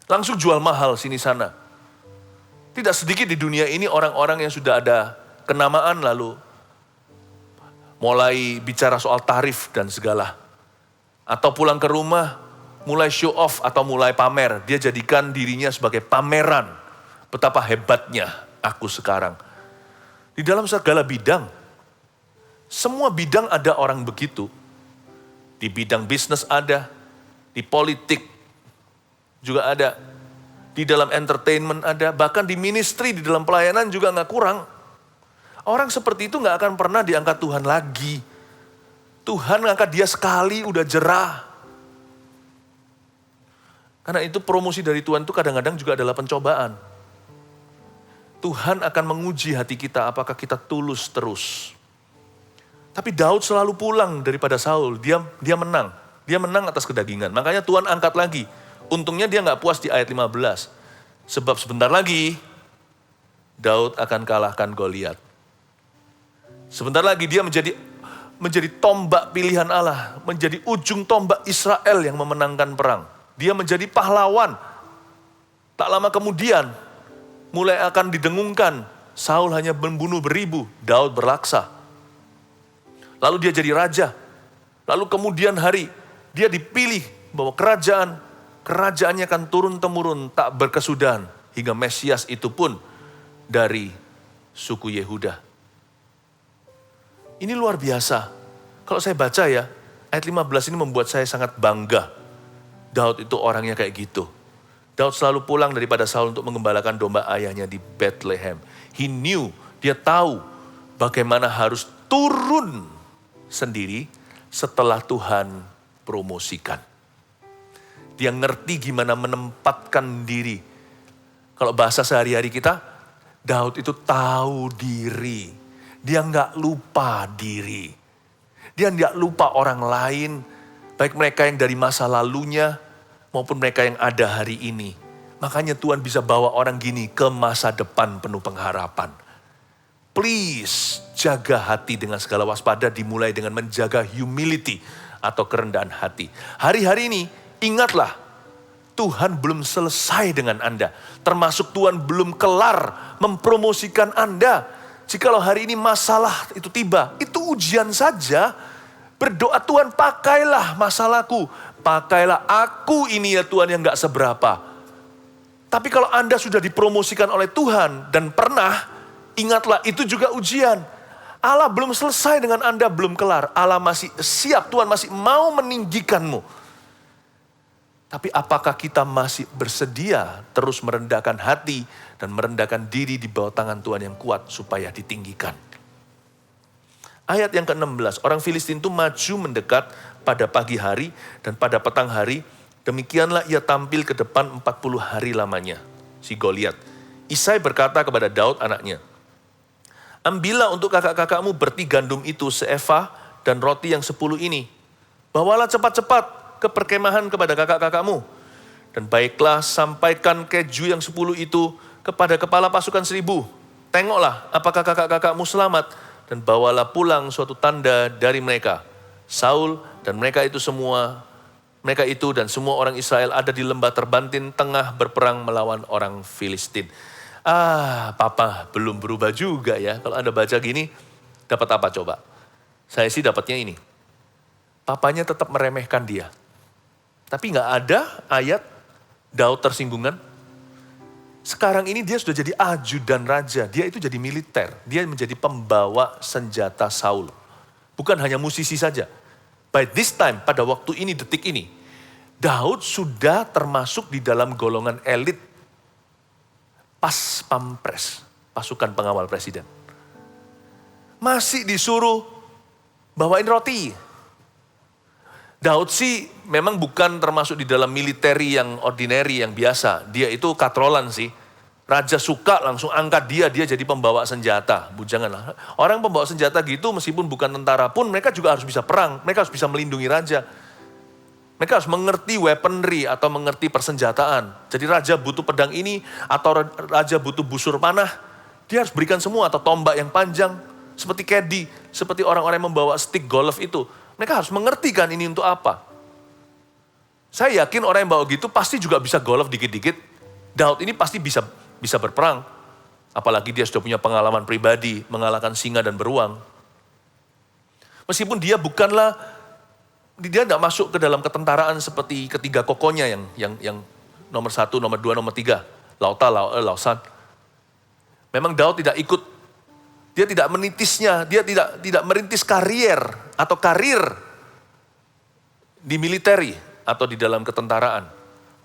Langsung jual mahal sini sana. Tidak sedikit di dunia ini orang-orang yang sudah ada kenamaan lalu mulai bicara soal tarif dan segala. Atau pulang ke rumah, mulai show off atau mulai pamer. Dia jadikan dirinya sebagai pameran. Betapa hebatnya aku sekarang. Di dalam segala bidang, semua bidang ada orang begitu. Di bidang bisnis ada, di politik juga ada, di dalam entertainment ada, bahkan di ministry, di dalam pelayanan juga gak kurang. Orang seperti itu gak akan pernah diangkat Tuhan lagi. Tuhan ngangkat dia sekali udah jerah. Karena itu promosi dari Tuhan itu kadang-kadang juga adalah pencobaan. Tuhan akan menguji hati kita apakah kita tulus terus. Tapi Daud selalu pulang daripada Saul, dia menang. Dia menang atas kedagingan. Makanya Tuhan angkat lagi. Untungnya dia gak puas di ayat 15. Sebab sebentar lagi Daud akan kalahkan Goliat. Sebentar lagi dia menjadi tombak pilihan Allah. Menjadi ujung tombak Israel yang memenangkan perang. Dia menjadi pahlawan. Tak lama kemudian mulai akan didengungkan. Saul hanya membunuh beribu, Daud berlaksa. Lalu dia jadi raja. Lalu kemudian hari dia dipilih bahwa kerajaannya akan turun-temurun tak berkesudahan. Hingga Mesias itu pun dari suku Yehuda. Ini luar biasa. Kalau saya baca ya, ayat 15 ini membuat saya sangat bangga. Daud itu orangnya kayak gitu. Daud selalu pulang daripada Saul untuk mengembalakan domba ayahnya di Bethlehem. He knew, dia tahu bagaimana harus turun sendiri, setelah Tuhan promosikan. Dia ngerti gimana menempatkan diri. Kalau bahasa sehari-hari kita, Daud itu tahu diri. Dia nggak lupa diri. Dia nggak lupa orang lain, baik mereka yang dari masa lalunya maupun mereka yang ada hari ini. Makanya Tuhan bisa bawa orang gini ke masa depan penuh pengharapan. Please jaga hati dengan segala waspada, dimulai dengan menjaga humility atau kerendahan hati. Hari-hari ini ingatlah, Tuhan belum selesai dengan Anda. Termasuk Tuhan belum kelar mempromosikan Anda. Jikalau hari ini masalah itu tiba, itu ujian saja. Berdoa, Tuhan pakailah masalahku. Pakailah aku ini ya Tuhan yang gak seberapa. Tapi kalau Anda sudah dipromosikan oleh Tuhan dan pernah, ingatlah itu juga ujian. Allah belum selesai dengan Anda, belum kelar. Allah masih siap, Tuhan masih mau meninggikanmu. Tapi apakah kita masih bersedia terus merendahkan hati dan merendahkan diri di bawah tangan Tuhan yang kuat supaya ditinggikan? Ayat yang ke-16, orang Filistin itu maju mendekat pada pagi hari dan pada petang hari. Demikianlah ia tampil ke depan 40 hari lamanya, si Goliat. Isai berkata kepada Daud anaknya, ambillah untuk kakak-kakakmu berti gandum itu seefah dan roti yang 10 ini. Bawalah cepat-cepat ke perkemahan kepada kakak-kakakmu. Dan baiklah sampaikan keju yang 10 itu kepada kepala pasukan 1000. Tengoklah apakah kakak-kakakmu selamat dan bawalah pulang suatu tanda dari mereka. Saul dan mereka itu dan semua orang Israel ada di lembah terbantin tengah berperang melawan orang Filistin. Papa belum berubah juga ya. Kalau Anda baca gini, dapat apa coba? Saya sih dapatnya ini. Papanya tetap meremehkan dia. Tapi nggak ada ayat Daud tersinggungan. Sekarang ini dia sudah jadi ajudan raja. Dia itu jadi militer. Dia menjadi pembawa senjata Saul. Bukan hanya musisi saja. By this time, pada waktu ini, detik ini, Daud sudah termasuk di dalam golongan elit Pas Pampres, pasukan pengawal presiden. Masih disuruh bawain roti. Daud sih memang bukan termasuk di dalam militeri yang ordinary, yang biasa. Dia itu katrolan sih. Raja suka langsung angkat dia jadi pembawa senjata. Bujangan. Orang pembawa senjata gitu meskipun bukan tentara pun mereka juga harus bisa perang. Mereka harus bisa melindungi raja. Mereka harus mengerti weaponry atau mengerti persenjataan. Jadi raja butuh pedang ini atau raja butuh busur panah. Dia harus berikan semua atau tombak yang panjang. Seperti caddy, seperti orang-orang yang membawa stick golf itu. Mereka harus mengerti kan ini untuk apa. Saya yakin orang yang bawa gitu pasti juga bisa golf dikit-dikit. Daud ini pasti bisa berperang. Apalagi dia sudah punya pengalaman pribadi, mengalahkan singa dan beruang. Meskipun dia tidak masuk ke dalam ketentaraan seperti ketiga kokonya yang nomor 1, nomor 2, nomor 3. Lausan. Memang Daud tidak ikut, dia tidak menitisnya, dia tidak merintis karir di militeri atau di dalam ketentaraan.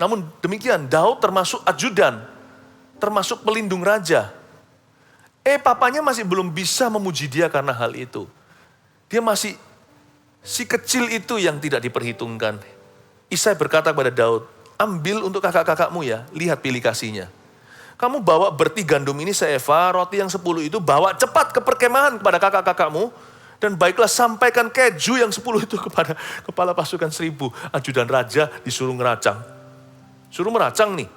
Namun demikian, Daud termasuk ajudan, termasuk pelindung raja. Papanya masih belum bisa memuji dia karena hal itu. Dia masih si kecil itu yang tidak diperhitungkan. Isai berkata kepada Daud, ambil untuk kakak-kakakmu ya, lihat pilih kasihnya. Kamu bawa berti gandum ini seefah, roti yang 10 itu bawa cepat ke perkemahan kepada kakak-kakakmu. Dan baiklah sampaikan keju yang 10 itu kepada kepala pasukan 1000. Ajudan raja disuruh ngeracang. Suruh meracang nih.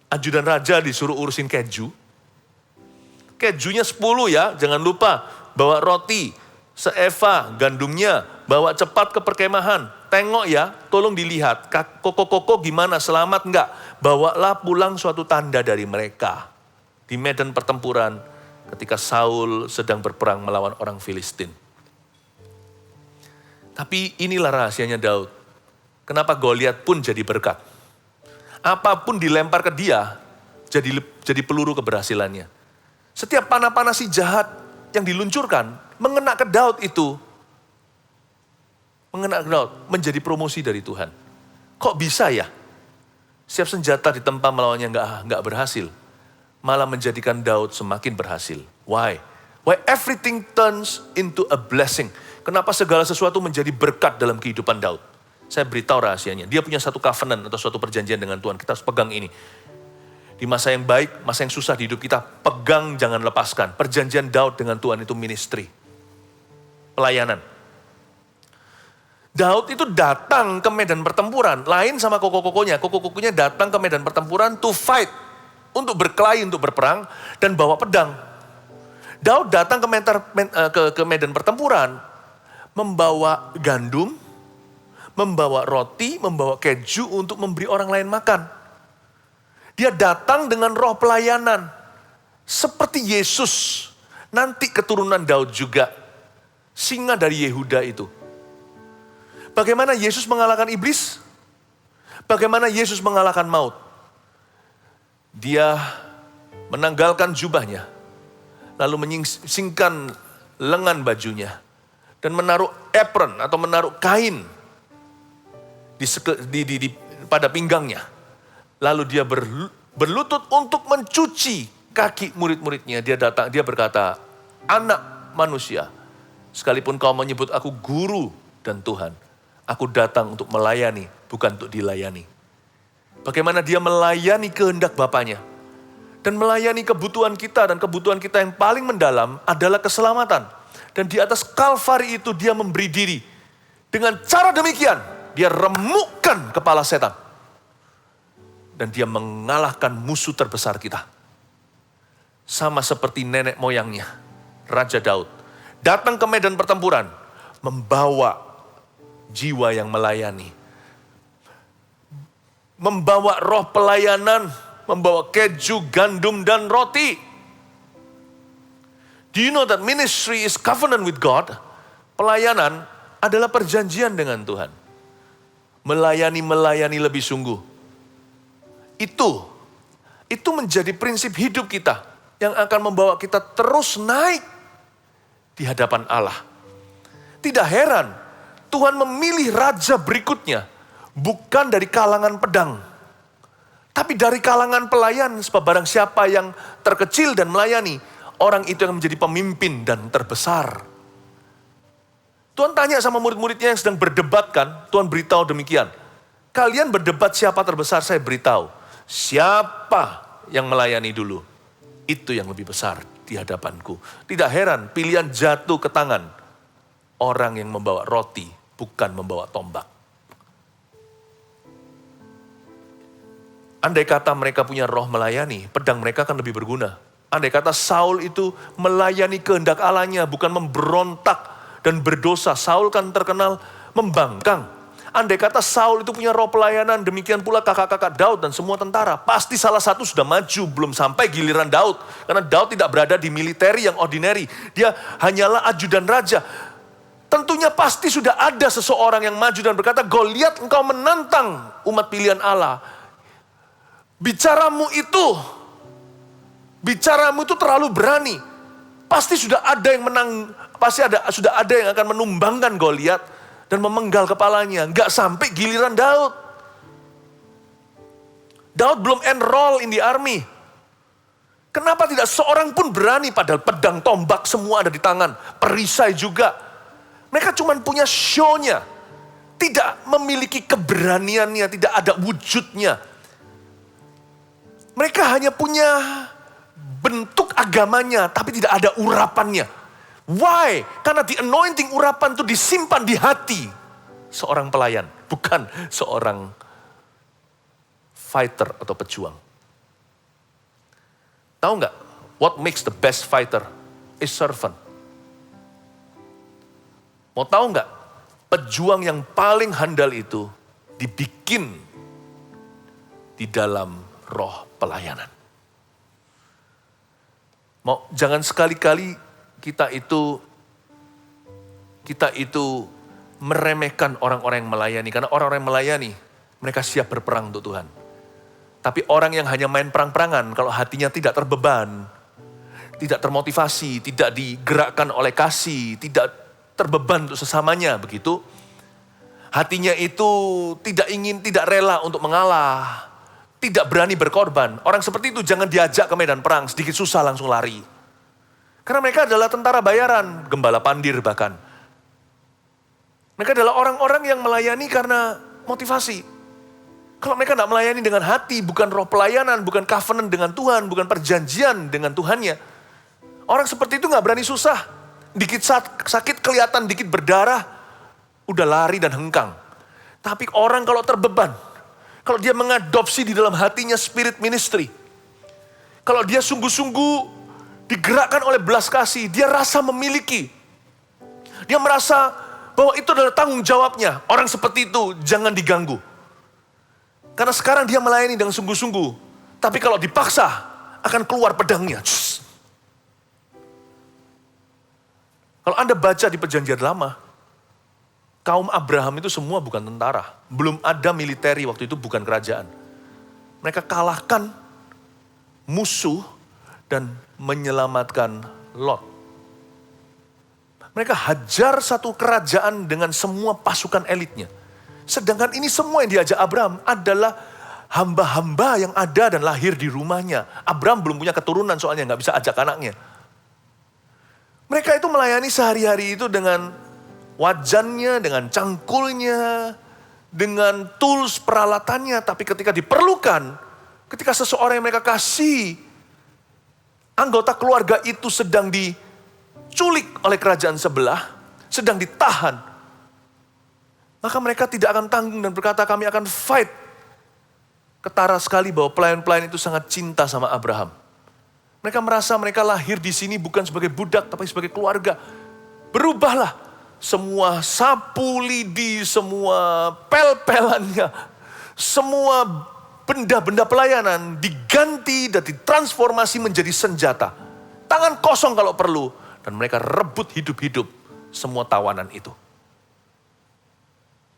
Ajudan raja disuruh urusin keju. Kejunya 10 ya, jangan lupa. Bawa roti seefah, gandumnya. Bawa cepat ke perkemahan. Tengok ya, tolong dilihat. Koko-koko gimana, selamat enggak? Bawalah pulang suatu tanda dari mereka. Di medan pertempuran ketika Saul sedang berperang melawan orang Filistin. Tapi inilah rahasianya Daud. Kenapa Goliat pun jadi berkat. Apapun dilempar ke dia, jadi peluru keberhasilannya. Setiap panah-panah si jahat yang diluncurkan, mengena ke Daud itu. Mengena ke Daud, menjadi promosi dari Tuhan. Kok bisa ya? Setiap senjata ditempa melawannya nggak berhasil. Malah menjadikan Daud semakin berhasil. Why? Why everything turns into a blessing. Kenapa segala sesuatu menjadi berkat dalam kehidupan Daud. Saya beritahu rahasianya. Dia punya satu covenant atau suatu perjanjian dengan Tuhan. Kita harus pegang ini. Di masa yang baik, masa yang susah di hidup kita, pegang jangan lepaskan. Perjanjian Daud dengan Tuhan itu ministry. Pelayanan. Daud itu datang ke medan pertempuran. Lain sama koko-kokonya. Koko-kokonya datang ke medan pertempuran to fight. Untuk berkelahi, untuk berperang. Dan bawa pedang. Daud datang ke medan pertempuran. Membawa gandum. Membawa roti, membawa keju untuk memberi orang lain makan. Dia datang dengan roh pelayanan. Seperti Yesus. Nanti keturunan Daud juga. Singa dari Yehuda itu. Bagaimana Yesus mengalahkan iblis? Bagaimana Yesus mengalahkan maut? Dia menanggalkan jubahnya. Lalu menyingsingkan lengan bajunya. Dan menaruh apron atau menaruh kain pada pinggangnya. Lalu dia berlutut untuk mencuci kaki murid-muridnya. Dia berkata, anak manusia, sekalipun kau menyebut aku guru dan Tuhan, aku datang untuk melayani, bukan untuk dilayani. Bagaimana dia melayani kehendak Bapaknya. Dan melayani kebutuhan kita, dan kebutuhan kita yang paling mendalam adalah keselamatan. Dan di atas Kalvari itu dia memberi diri. Dengan cara demikian, dia remukkan kepala setan. Dan dia mengalahkan musuh terbesar kita. Sama seperti nenek moyangnya, Raja Daud. Datang ke medan pertempuran, membawa jiwa yang melayani. Membawa roh pelayanan, membawa keju, gandum, dan roti. Do you know that ministry is covenant with God? Pelayanan adalah perjanjian dengan Tuhan. Melayani lebih sungguh. Itu menjadi prinsip hidup kita yang akan membawa kita terus naik di hadapan Allah. Tidak heran Tuhan memilih raja berikutnya bukan dari kalangan pedang, tapi dari kalangan pelayan. Sebab barang siapa yang terkecil dan melayani, orang itu yang menjadi pemimpin dan terbesar. Tuhan tanya sama murid-muridnya yang sedang berdebat kan, Tuhan beritahu demikian. Kalian berdebat siapa terbesar, saya beritahu. Siapa yang melayani dulu, itu yang lebih besar di hadapanku. Tidak heran pilihan jatuh ke tangan orang yang membawa roti, bukan membawa tombak. Andai kata mereka punya roh melayani, pedang mereka akan lebih berguna. Andai kata Saul itu melayani kehendak Allahnya, bukan memberontak dan berdosa. Saul kan terkenal membangkang. Andai kata Saul itu punya roh pelayanan, demikian pula kakak-kakak Daud dan semua tentara. Pasti salah satu sudah maju, belum sampai giliran Daud. Karena Daud tidak berada di militeri yang ordinary. Dia hanyalah ajudan raja. Tentunya pasti sudah ada seseorang yang maju dan berkata, Goliat engkau menantang umat pilihan Allah. Bicaramu itu terlalu berani. Pasti sudah ada yang menang, sudah ada yang akan menumbangkan Goliat dan memenggal kepalanya. Enggak sampai giliran Daud. Daud belum enroll in the army. Kenapa tidak seorang pun berani, padahal pedang, tombak semua ada di tangan. Perisai juga. Mereka cuma punya show-nya. Tidak memiliki keberaniannya, tidak ada wujudnya. Mereka hanya punya bentuk agamanya, tapi tidak ada urapannya. Why? Karena the anointing urapan itu disimpan di hati seorang pelayan, bukan seorang fighter atau pejuang. Tahu nggak? What makes the best fighter is servant. Mau tahu nggak? Pejuang yang paling handal itu dibikin di dalam roh pelayanan. Jangan sekali-kali kita itu meremehkan orang-orang yang melayani. Karena orang-orang yang melayani, mereka siap berperang untuk Tuhan. Tapi orang yang hanya main perang-perangan, kalau hatinya tidak terbeban, tidak termotivasi, tidak digerakkan oleh kasih, tidak terbeban untuk sesamanya, begitu. Hatinya itu tidak rela untuk mengalah, tidak berani berkorban. Orang seperti itu jangan diajak ke medan perang, sedikit susah langsung lari. Karena mereka adalah tentara bayaran, gembala pandir bahkan. Mereka adalah orang-orang yang melayani karena motivasi. Kalau mereka tidak melayani dengan hati, bukan roh pelayanan, bukan covenant dengan Tuhan, bukan perjanjian dengan Tuhannya. Orang seperti itu gak berani susah. Dikit sakit kelihatan, dikit berdarah, udah lari dan hengkang. Tapi orang kalau terbeban, kalau dia mengadopsi di dalam hatinya spirit ministry, kalau dia sungguh-sungguh digerakkan oleh belas kasih, dia rasa memiliki. Dia merasa bahwa itu adalah tanggung jawabnya. Orang seperti itu jangan diganggu. Karena sekarang dia melayani dengan sungguh-sungguh. Tapi kalau dipaksa, akan keluar pedangnya. Kalau Anda baca di perjanjian lama, kaum Abraham itu semua bukan tentara. Belum ada militeri waktu itu, bukan kerajaan. Mereka kalahkan musuh dan menyelamatkan Lot. Mereka hajar satu kerajaan dengan semua pasukan elitnya. Sedangkan ini semua yang diajak Abraham adalah hamba-hamba yang ada dan lahir di rumahnya. Abraham belum punya keturunan soalnya nggak bisa ajak anaknya. Mereka itu melayani sehari-hari itu dengan wajannya, dengan cangkulnya, dengan tools peralatannya. Tapi ketika diperlukan, ketika seseorang yang mereka kasih, anggota keluarga itu sedang diculik oleh kerajaan sebelah, sedang ditahan, maka mereka tidak akan tanggung dan berkata, kami akan fight. Ketara sekali bahwa pelayan-pelayan itu sangat cinta sama Abraham. Mereka merasa mereka lahir di sini bukan sebagai budak, tapi sebagai keluarga. Berubahlah semua sapu lidi, semua pel-pelannya, semua benda-benda pelayanan diganti dan ditransformasi menjadi senjata. Tangan kosong kalau perlu. Dan mereka rebut hidup-hidup semua tawanan itu.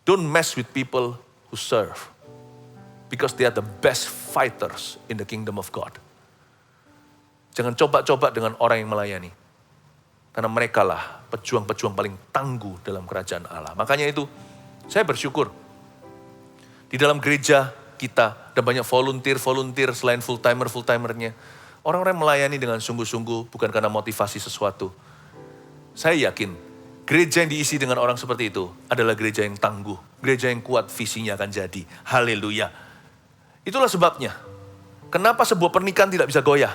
Don't mess with people who serve. Because they are the best fighters in the kingdom of God. Jangan coba-coba dengan orang yang melayani. Karena mereka lah pejuang-pejuang paling tangguh dalam kerajaan Allah. Makanya itu, saya bersyukur. Di dalam gereja kita, ada banyak volunteer selain full-timernya. Orang-orang melayani dengan sungguh-sungguh, bukan karena motivasi sesuatu. Saya yakin, gereja yang diisi dengan orang seperti itu adalah gereja yang tangguh. Gereja yang kuat, visinya akan jadi. Haleluya. Itulah sebabnya, kenapa sebuah pernikahan tidak bisa goyah.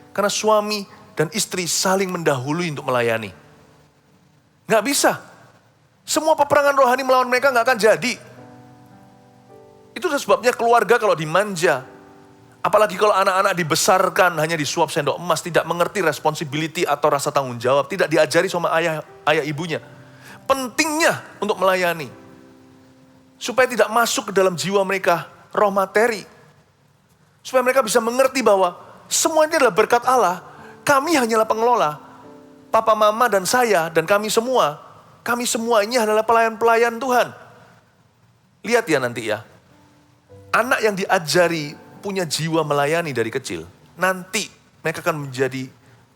Karena suami dan istri saling mendahului untuk melayani. Nggak bisa. Semua peperangan rohani melawan mereka nggak akan jadi. Itu sebabnya keluarga kalau dimanja, apalagi kalau anak-anak dibesarkan hanya disuap sendok emas, tidak mengerti responsibility atau rasa tanggung jawab, tidak diajari sama ayah ibunya. Pentingnya untuk melayani. Supaya tidak masuk ke dalam jiwa mereka roh materi. Supaya mereka bisa mengerti bahwa semua ini adalah berkat Allah. Kami hanyalah pengelola. Papa, mama, dan saya, dan kami semua ini adalah pelayan-pelayan Tuhan. Lihat ya nanti ya. Anak yang diajari punya jiwa melayani dari kecil, nanti mereka akan menjadi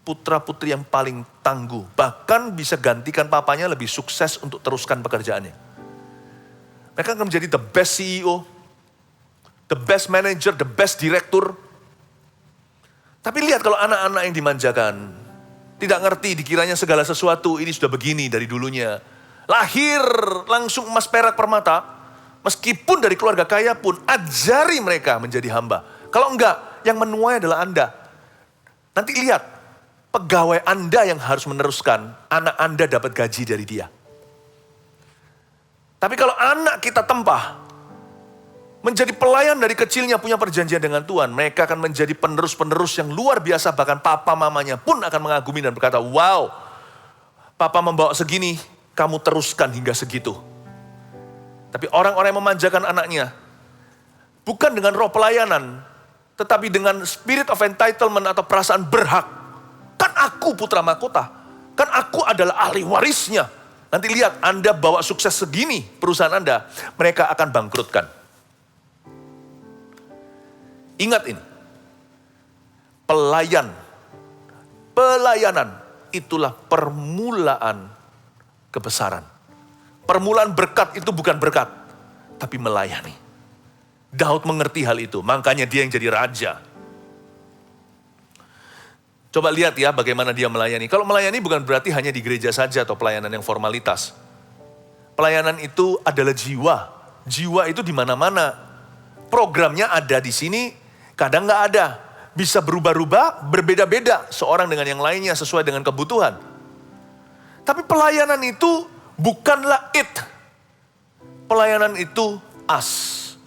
putra-putri yang paling tangguh. Bahkan bisa gantikan papanya lebih sukses untuk teruskan pekerjaannya. Mereka akan menjadi the best CEO, the best manager, the best director. Tapi lihat kalau anak-anak yang dimanjakan, tidak ngerti, dikiranya segala sesuatu ini sudah begini dari dulunya. Lahir langsung emas perak permata, meskipun dari keluarga kaya pun, ajari mereka menjadi hamba. Kalau enggak, yang menuai adalah Anda. Nanti lihat, pegawai Anda yang harus meneruskan, anak Anda dapat gaji dari dia. Tapi kalau anak kita tempah, menjadi pelayan dari kecilnya punya perjanjian dengan Tuhan, mereka akan menjadi penerus-penerus yang luar biasa, bahkan papa mamanya pun akan mengagumi dan berkata, wow, papa membawa segini, kamu teruskan hingga segitu. Tapi orang-orang yang memanjakan anaknya, bukan dengan roh pelayanan, tetapi dengan spirit of entitlement atau perasaan berhak. Kan aku putra mahkota, kan aku adalah ahli warisnya. Nanti lihat, Anda bawa sukses segini perusahaan Anda, mereka akan bangkrutkan. Ingat ini, pelayanan itulah permulaan kebesaran. Permulaan berkat itu bukan berkat, tapi melayani. Daud mengerti hal itu, makanya dia yang jadi raja. Coba lihat ya bagaimana dia melayani. Kalau melayani bukan berarti hanya di gereja saja atau pelayanan yang formalitas. Pelayanan itu adalah jiwa. Jiwa itu di mana-mana. Programnya ada di sini, kadang nggak ada. Bisa berubah-ubah, berbeda-beda seorang dengan yang lainnya sesuai dengan kebutuhan. Tapi pelayanan itu bukanlah it. Pelayanan itu us.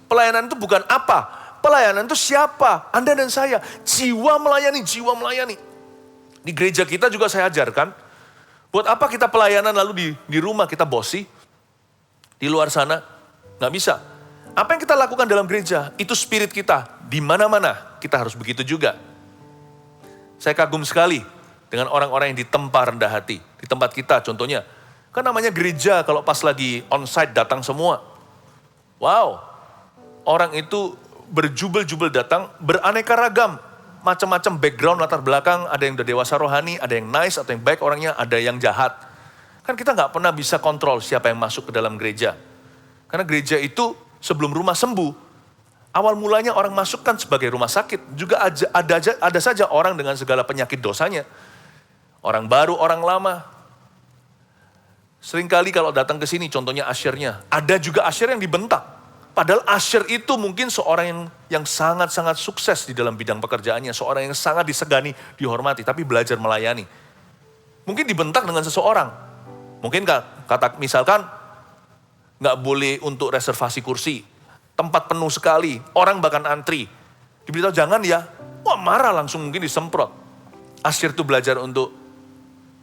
Pelayanan itu bukan apa. Pelayanan itu siapa? Anda dan saya. Jiwa melayani, jiwa melayani. Di gereja kita juga saya ajarkan, buat apa kita pelayanan lalu di rumah kita bosi? Di luar sana, nggak bisa. Apa yang kita lakukan dalam gereja, itu spirit kita. Di mana-mana, kita harus begitu juga. Saya kagum sekali dengan orang-orang yang ditempa rendah hati. Di tempat kita contohnya, kan namanya gereja kalau pas lagi onsite datang semua. Wow, orang itu berjubel-jubel datang, beraneka ragam. Macam-macam background, latar belakang, ada yang udah dewasa rohani, ada yang nice atau yang baik orangnya, ada yang jahat. Kan kita nggak pernah bisa kontrol siapa yang masuk ke dalam gereja. Karena gereja itu sebelum rumah sembuh, awal mulanya orang masuk kan sebagai rumah sakit. Juga ada saja orang dengan segala penyakit dosanya. Orang baru, orang lama. Seringkali kalau datang ke sini, contohnya asyirnya, ada juga asyir yang dibentak. Padahal asyir itu mungkin seorang yang sangat-sangat sukses di dalam bidang pekerjaannya. Seorang yang sangat disegani, dihormati, tapi belajar melayani. Mungkin dibentak dengan seseorang. Mungkin kata misalkan, nggak boleh untuk reservasi kursi. Tempat penuh sekali, orang bahkan antri. Diberitahu jangan ya, wah marah langsung mungkin disemprot. Asyir itu belajar untuk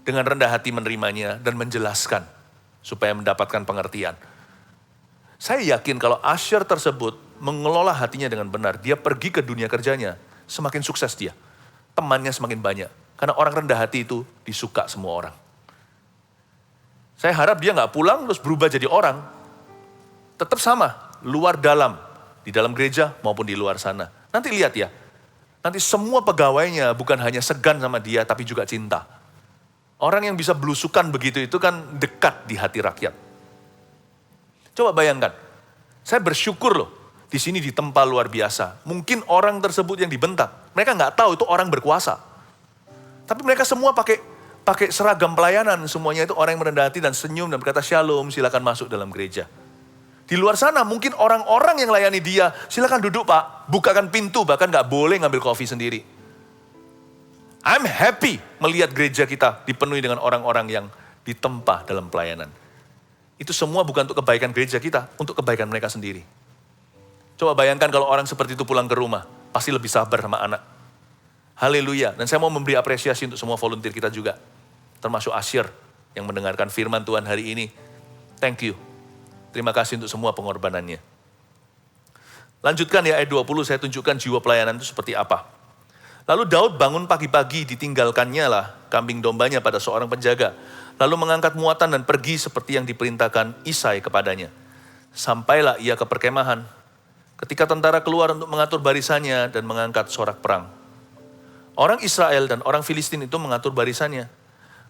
dengan rendah hati menerimanya dan menjelaskan. Supaya mendapatkan pengertian. Saya yakin kalau asyir tersebut mengelola hatinya dengan benar, dia pergi ke dunia kerjanya, semakin sukses dia. Temannya semakin banyak. Karena orang rendah hati itu disuka semua orang. Saya harap dia nggak pulang terus berubah jadi orang. Tetap sama, luar dalam. Di dalam gereja maupun di luar sana. Nanti lihat ya, nanti semua pegawainya bukan hanya segan sama dia, tapi juga cinta. Orang yang bisa belusukan begitu itu kan dekat di hati rakyat. Coba bayangkan, saya bersyukur loh, di sini ditempa luar biasa. Mungkin orang tersebut yang dibentak, mereka nggak tahu itu orang berkuasa. Tapi mereka semua pakai seragam pelayanan, semuanya itu orang yang merendah hati dan senyum dan berkata shalom, silakan masuk dalam gereja. Di luar sana mungkin orang-orang yang layani dia, silakan duduk pak, bukakan pintu, bahkan nggak boleh ngambil kopi sendiri. I'm happy melihat gereja kita dipenuhi dengan orang-orang yang ditempa dalam pelayanan. Itu semua bukan untuk kebaikan gereja kita, untuk kebaikan mereka sendiri. Coba bayangkan kalau orang seperti itu pulang ke rumah, pasti lebih sabar sama anak. Haleluya. Dan saya mau memberi apresiasi untuk semua volunteer kita juga. Termasuk Asyir yang mendengarkan firman Tuhan hari ini. Thank you. Terima kasih untuk semua pengorbanannya. Lanjutkan ya ayat 20, saya tunjukkan jiwa pelayanan itu seperti apa. Lalu Daud bangun pagi-pagi, ditinggalkannya lah kambing dombanya pada seorang penjaga. Lalu mengangkat muatan dan pergi seperti yang diperintahkan Isai kepadanya. Sampailah ia ke perkemahan. Ketika tentara keluar untuk mengatur barisannya dan mengangkat sorak perang. Orang Israel dan orang Filistin itu mengatur barisannya.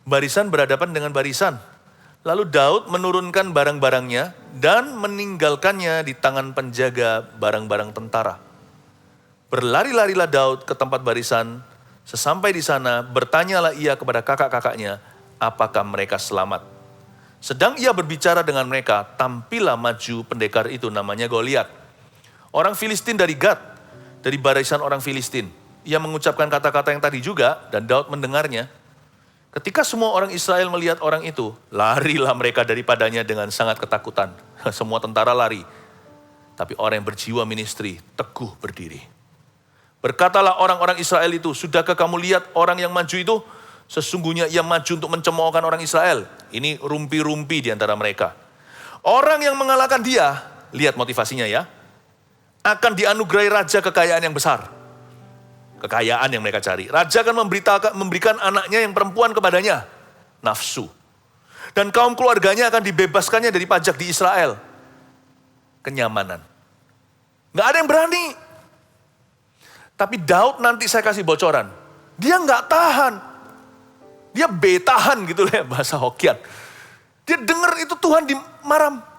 Barisan berhadapan dengan barisan. Lalu Daud menurunkan barang-barangnya dan meninggalkannya di tangan penjaga barang-barang tentara. Berlari-larilah Daud ke tempat barisan. Sesampai di sana bertanyalah ia kepada kakak-kakaknya, apakah mereka selamat. Sedang ia berbicara dengan mereka, tampillah maju pendekar itu namanya Goliat. Orang Filistin dari Gad, dari barisan orang Filistin. Ia mengucapkan kata-kata yang tadi juga dan Daud mendengarnya. Ketika semua orang Israel melihat orang itu, larilah mereka daripadanya dengan sangat ketakutan. Semua tentara lari. Tapi orang yang berjiwa ministry teguh berdiri. Berkatalah orang-orang Israel itu, sudahkah kamu lihat orang yang maju itu? Sesungguhnya ia maju untuk mencemoohkan orang Israel. Ini rumpi-rumpi di antara mereka. Orang yang mengalahkan dia, lihat motivasinya ya, akan dianugerahi raja kekayaan yang besar. Kekayaan yang mereka cari. Raja akan memberikan anaknya yang perempuan kepadanya. Nafsu. Dan kaum keluarganya akan dibebaskannya dari pajak di Israel. Kenyamanan. Gak ada yang berani. Tapi Daud nanti saya kasih bocoran. Dia gak tahan. Dia betahan gitu ya bahasa Hokian. Dia dengar itu Tuhan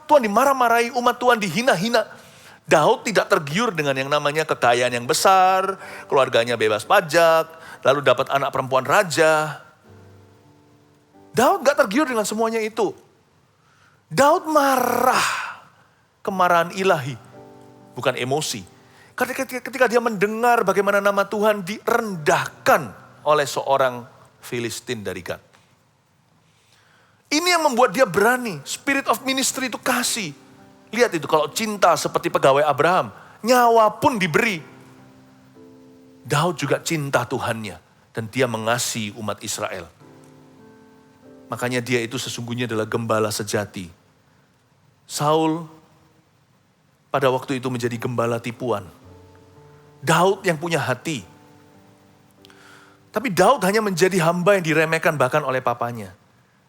dimarah-marahi, umat Tuhan dihina-hina. Daud tidak tergiur dengan yang namanya kekayaan yang besar, keluarganya bebas pajak, lalu dapat anak perempuan raja. Daud gak tergiur dengan semuanya itu. Daud marah, kemarahan ilahi, bukan emosi. Ketika dia mendengar bagaimana nama Tuhan direndahkan oleh seorang Filistin dari Gat. Ini yang membuat dia berani. Spirit of ministry itu kasih. Lihat itu, kalau cinta seperti pegawai Abraham, nyawa pun diberi. Daud juga cinta Tuhannya dan dia mengasihi umat Israel. Makanya dia itu sesungguhnya adalah gembala sejati. Saul pada waktu itu menjadi gembala tipuan. Daud yang punya hati. Tapi Daud hanya menjadi hamba yang diremehkan bahkan oleh papanya.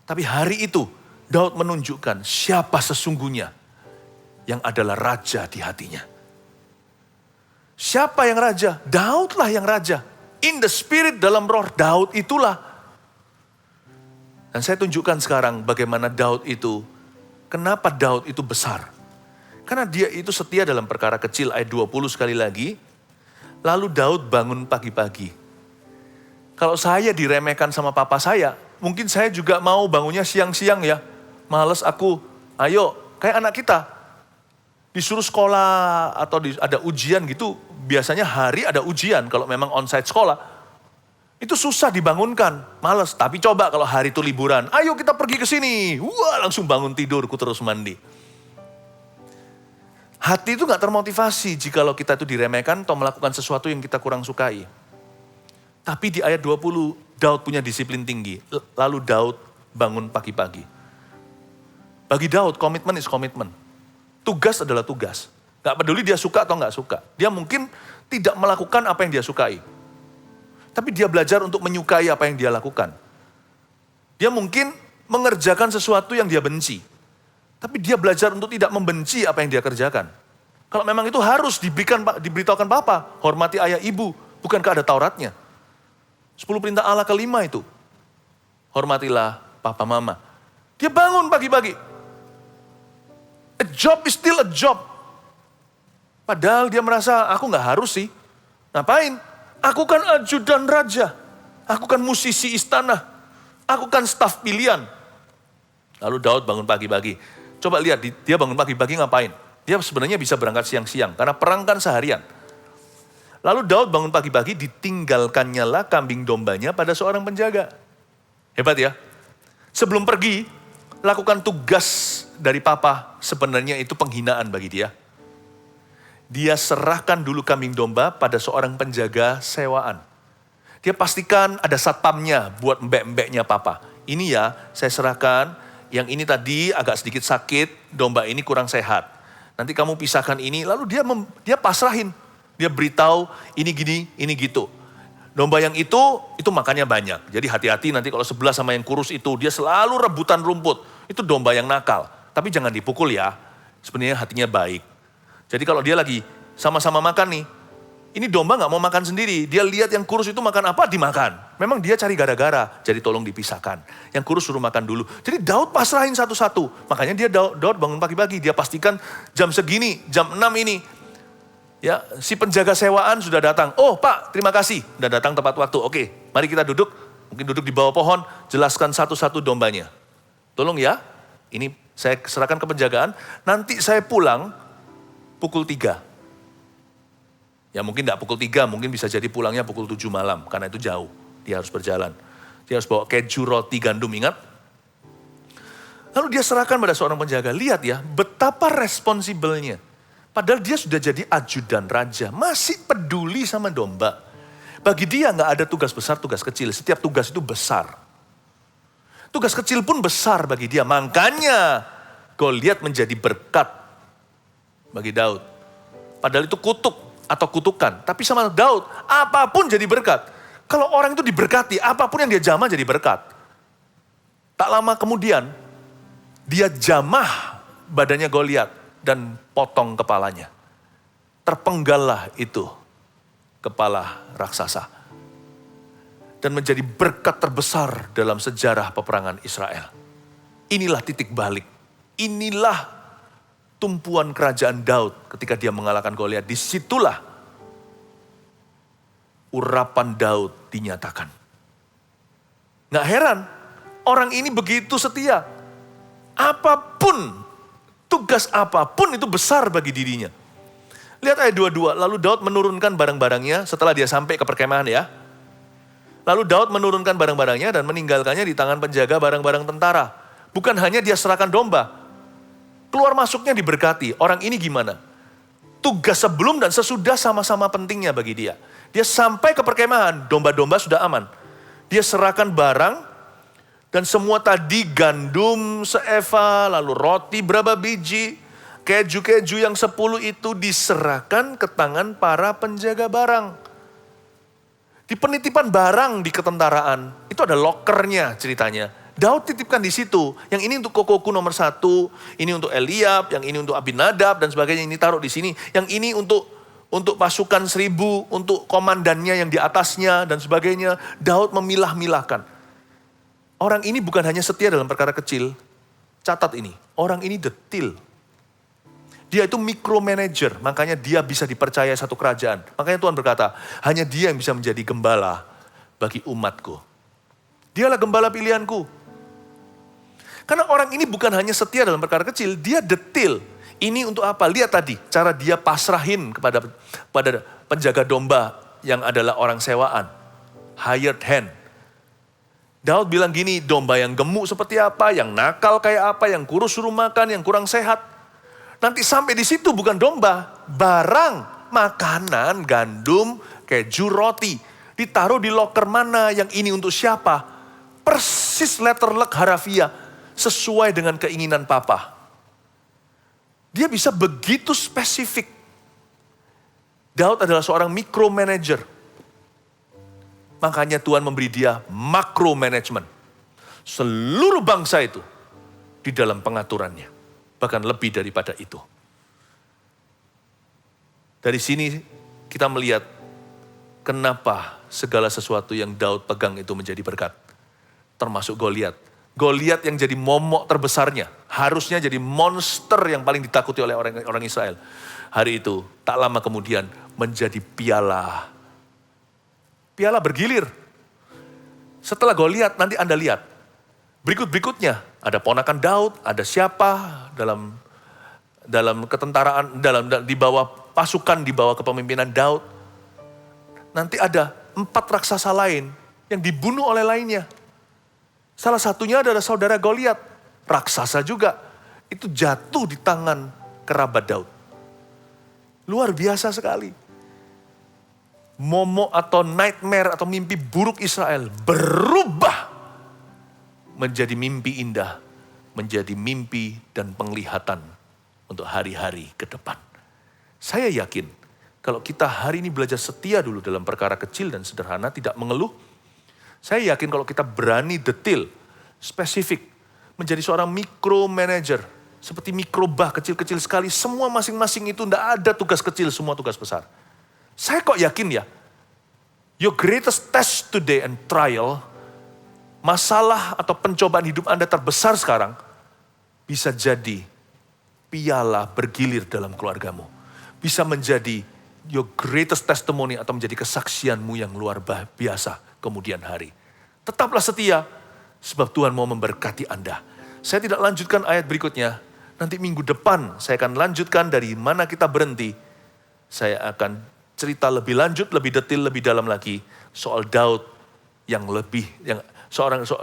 Tapi hari itu Daud menunjukkan siapa sesungguhnya yang adalah raja di hatinya. Siapa yang raja? Daudlah yang raja. In the spirit, dalam roh, Daud itulah. Dan saya tunjukkan sekarang bagaimana Daud itu, kenapa Daud itu besar. Karena dia itu setia dalam perkara kecil, ayat 20 sekali lagi. Lalu Daud bangun pagi-pagi. Kalau saya diremehkan sama papa saya, mungkin saya juga mau bangunnya siang-siang ya. Males aku, ayo kayak anak kita. Disuruh sekolah atau ada ujian gitu, biasanya hari ada ujian kalau memang onsite sekolah. Itu susah dibangunkan, males. Tapi coba kalau hari itu liburan, ayo kita pergi ke sini. Wah, langsung bangun tidur, ku terus mandi. Hati itu gak termotivasi jikalau kita itu diremehkan atau melakukan sesuatu yang kita kurang sukai. Tapi di ayat 20, Daud punya disiplin tinggi. Lalu Daud bangun pagi-pagi. Bagi Daud, komitmen is komitmen. Tugas adalah tugas. Gak peduli dia suka atau gak suka. Dia mungkin tidak melakukan apa yang dia sukai. Tapi dia belajar untuk menyukai apa yang dia lakukan. Dia mungkin mengerjakan sesuatu yang dia benci. Tapi dia belajar untuk tidak membenci apa yang dia kerjakan. Kalau memang itu harus diberitahukan Bapa, hormati ayah ibu, bukankah ada Tauratnya? 10 perintah Allah kelima itu. Hormatilah papa mama. Dia bangun pagi-pagi. A job is still a job. Padahal dia merasa, aku gak harus sih. Ngapain? Aku kan ajudan raja. Aku kan musisi istana. Aku kan staf pilihan. Lalu Daud bangun pagi-pagi. Coba lihat, dia bangun pagi-pagi ngapain? Dia sebenarnya bisa berangkat siang-siang, karena perang kan seharian. Lalu Daud bangun pagi-pagi, ditinggalkannya lah kambing dombanya pada seorang penjaga. Hebat ya. Sebelum pergi, lakukan tugas dari papa, sebenarnya itu penghinaan bagi dia. Dia serahkan dulu kambing domba pada seorang penjaga sewaan. Dia pastikan ada satpamnya buat mbek-mbeknya papa. Ini ya, saya serahkan, yang ini tadi agak sedikit sakit, domba ini kurang sehat. Nanti kamu pisahkan ini, lalu dia pasrahin. Dia beritahu ini gini, ini gitu. Domba yang itu makannya banyak. Jadi hati-hati nanti kalau sebelah sama yang kurus itu, dia selalu rebutan rumput. Itu domba yang nakal. Tapi jangan dipukul ya. Sebenarnya hatinya baik. Jadi kalau dia lagi sama-sama makan nih, ini domba gak mau makan sendiri. Dia lihat yang kurus itu makan apa, dimakan. Memang dia cari gara-gara, jadi tolong dipisahkan. Yang kurus suruh makan dulu. Jadi Daud pasrahin satu-satu. Makanya Daud bangun pagi-pagi. Dia pastikan jam segini, jam 6 ini. Ya, si penjaga sewaan sudah datang. Oh Pak, terima kasih. Sudah datang tepat waktu. Oke, mari kita duduk. Mungkin duduk di bawah pohon. Jelaskan satu-satu dombanya. Tolong ya, ini saya serahkan ke penjagaan. Nanti saya pulang pukul 3. Ya mungkin tidak pukul 3, mungkin bisa jadi pulangnya pukul 7 malam. Karena itu jauh, dia harus berjalan. Dia harus bawa keju, roti, gandum, ingat? Lalu dia serahkan pada seorang penjaga. Lihat ya, betapa responsibelnya. Padahal dia sudah jadi ajudan raja, masih peduli sama domba. Bagi dia gak ada tugas besar, tugas kecil. Setiap tugas itu besar. Tugas kecil pun besar bagi dia. Makanya Goliat menjadi berkat bagi Daud. Padahal itu kutuk atau kutukan. Tapi sama Daud, apapun jadi berkat. Kalau orang itu diberkati, apapun yang dia jamah jadi berkat. Tak lama kemudian, dia jamah badannya Goliat dan potong kepalanya. Terpenggallah itu kepala raksasa. Dan menjadi berkat terbesar dalam sejarah peperangan Israel. Inilah titik balik. Inilah tumpuan kerajaan Daud ketika dia mengalahkan Goliat. Disitulah urapan Daud dinyatakan. Nggak heran, orang ini begitu setia. Apapun, tugas apapun itu besar bagi dirinya. Lihat ayat 22, lalu Daud menurunkan barang-barangnya setelah dia sampai ke perkemahan ya. Lalu Daud menurunkan barang-barangnya dan meninggalkannya di tangan penjaga barang-barang tentara. Bukan hanya dia serahkan domba, keluar masuknya diberkati. Orang ini gimana? Tugas sebelum dan sesudah sama-sama pentingnya bagi dia. Dia sampai ke perkemahan, domba-domba sudah aman. Dia serahkan barang, dan semua tadi gandum seeva, lalu roti berapa biji, keju-keju yang 10 itu diserahkan ke tangan para penjaga barang. Di penitipan barang di ketentaraan, itu ada lokernya ceritanya. Daud titipkan di situ, yang ini untuk kokoku nomor 1, ini untuk Eliab, yang ini untuk Abinadab dan sebagainya, ini taruh di sini. Yang ini untuk pasukan 1000, untuk komandannya yang di atasnya dan sebagainya. Daud memilah-milahkan. Orang ini bukan hanya setia dalam perkara kecil, catat ini, orang ini detil. Dia itu micromanager, makanya dia bisa dipercaya satu kerajaan. Makanya Tuhan berkata, hanya dia yang bisa menjadi gembala bagi umatku. Dialah gembala pilihanku. Karena orang ini bukan hanya setia dalam perkara kecil, dia detil. Ini untuk apa? Lihat tadi, cara dia pasrahin kepada penjaga domba yang adalah orang sewaan. Hired hand. Daud bilang gini, domba yang gemuk seperti apa, yang nakal kayak apa, yang kurus suruh makan, yang kurang sehat. Nanti sampai di situ bukan domba, barang, makanan, gandum, keju, roti. Ditaruh di loker mana, yang ini untuk siapa. Persis letterlek harafiah, sesuai dengan keinginan papa. Dia bisa begitu spesifik. Daud adalah seorang micromanager. Makanya Tuhan memberi dia makro management. Seluruh bangsa itu di dalam pengaturannya. Bahkan lebih daripada itu. Dari sini kita melihat kenapa segala sesuatu yang Daud pegang itu menjadi berkat. Termasuk Goliat. Goliat yang jadi momok terbesarnya. Harusnya jadi monster yang paling ditakuti oleh orang Israel. Hari itu tak lama kemudian menjadi piala. Piala bergilir. Setelah Goliat nanti Anda lihat. Berikut-berikutnya ada ponakan Daud, ada siapa dalam ketentaraan, di bawah pasukan, di bawah kepemimpinan Daud. Nanti ada 4 raksasa lain yang dibunuh oleh lainnya. Salah satunya adalah saudara Goliat, raksasa juga. Itu jatuh di tangan kerabat Daud. Luar biasa sekali. Momok atau nightmare atau mimpi buruk Israel berubah menjadi mimpi indah, menjadi mimpi dan penglihatan untuk hari-hari ke depan. Saya yakin kalau kita hari ini belajar setia dulu dalam perkara kecil dan sederhana, tidak mengeluh. Saya yakin kalau kita berani detil, spesifik, menjadi seorang micromanager, seperti mikrobah kecil-kecil sekali, semua masing-masing itu tidak ada tugas kecil, semua tugas besar. Saya kok yakin ya, your greatest test today and trial, masalah atau pencobaan hidup Anda terbesar sekarang, bisa jadi piala bergilir dalam keluargamu. Bisa menjadi your greatest testimony atau menjadi kesaksianmu yang luar biasa kemudian hari. Tetaplah setia, sebab Tuhan mau memberkati Anda. Saya tidak lanjutkan ayat berikutnya, nanti minggu depan saya akan lanjutkan dari mana kita berhenti. Saya akan cerita lebih lanjut, lebih detail, lebih dalam lagi soal Daud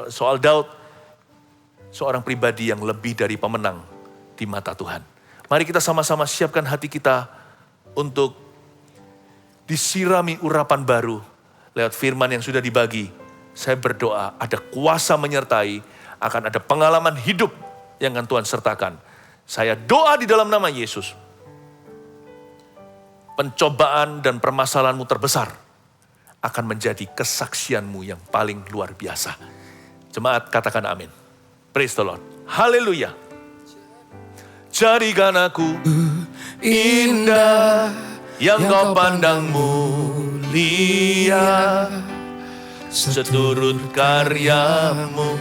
soal Daud, seorang pribadi yang lebih dari pemenang di mata Tuhan. Mari kita sama-sama siapkan hati kita untuk disirami urapan baru lewat firman yang sudah dibagi. Saya berdoa ada kuasa menyertai, akan ada pengalaman hidup yang akan Tuhan sertakan. Saya doa di dalam nama Yesus. Pencobaan dan permasalahanmu terbesar akan menjadi kesaksianmu yang paling luar biasa. Jemaat katakan amin. Praise the Lord. Haleluya. Jadikan aku indah yang kau pandang mulia, seturut karyamu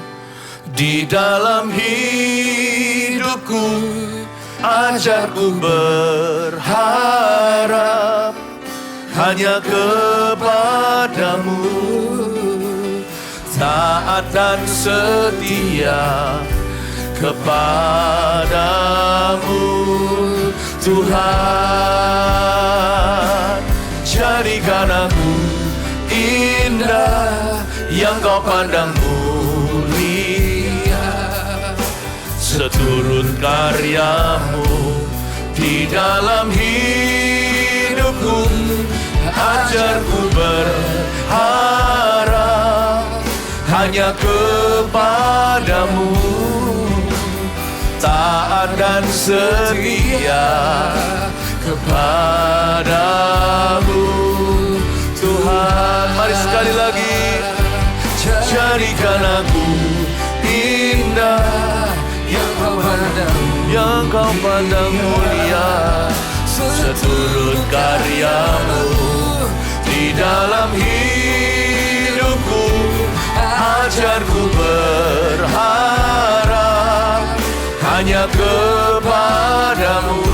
di dalam hidupku. Ajarku berharap hanya kepadamu, taat dan setia kepadamu Tuhan. Jadikan aku indah yang kau pandang mulia, seturut karyamu di dalam hidupku. Ajarku berharap hanya kepadamu, taat dan setia kepadamu Tuhan. Mari sekali lagi, jadikan aku indah yang kau pandang mulia, seturut karyamu di dalam hidupku. Ajarku berharap hanya kepadamu,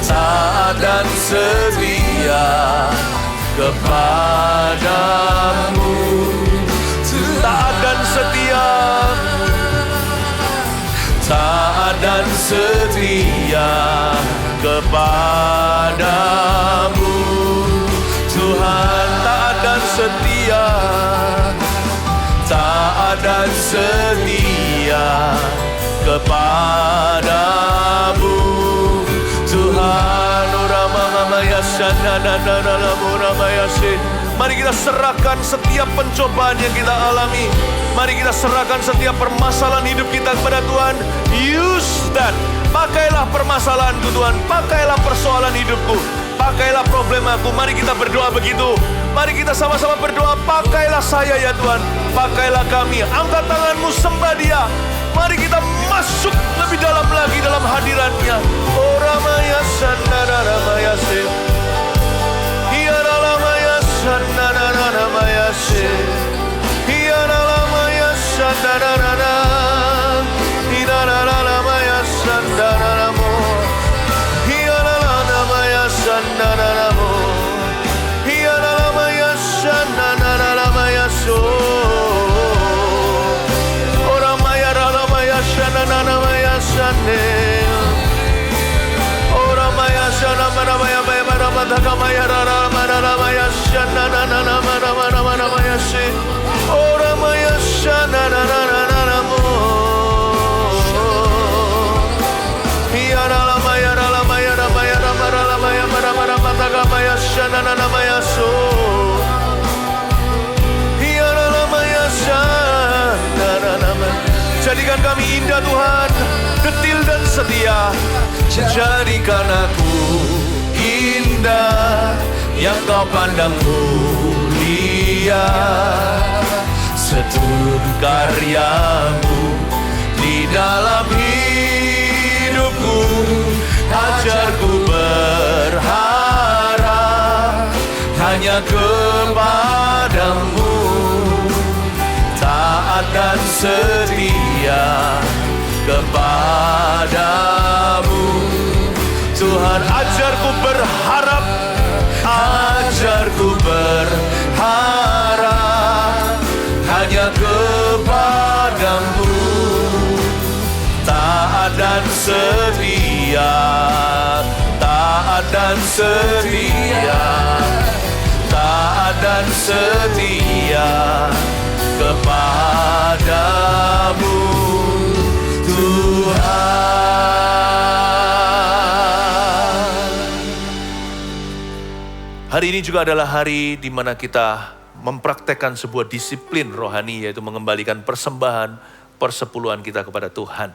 taat dan setia kepadamu, taat dan setia, taat dan setia kepadamu Tuhan. Taat dan setia, taat dan setia kepadamu Tuhan. Mari kita serahkan setiap pencobaan yang kita alami. Mari kita serahkan setiap permasalahan hidup kita kepada Tuhan. Use that. Pakailah permasalahanku Tuhan. Pakailah persoalan hidupku. Pakailah problemaku. Mari kita berdoa begitu. Mari kita sama-sama berdoa. Pakailah saya ya Tuhan. Pakailah kami. Angkat tanganmu, sembah Dia. Mari kita masuk lebih dalam lagi dalam hadirat-Nya. Oh Ramaya Sandara Ramaya Se. Iya Ramaya Sandara Ramaya Se. Iya Ramaya Sandara Ramaya. Iya Ramaya Sandara Ramaya. Iya Ramaya Sandara Ramaya. Iya Ramaya Sandara Ramaya So. Jadikan kami indah Tuhan, detil dan setia. Jadikan aku indah yang kau pandang mulia, seturut karyamu di dalam hidupku. Ajarku berharap hanya kepadamu, taat dan setia kepadamu Tuhan. Ajarku berharap, ajarku berharap hanya kepadamu, taat dan setia, taat dan setia, taat dan setia kepadamu Tuhan. Hari ini juga adalah hari di mana kita mempraktekkan sebuah disiplin rohani, yaitu mengembalikan persembahan persepuluhan kita kepada Tuhan.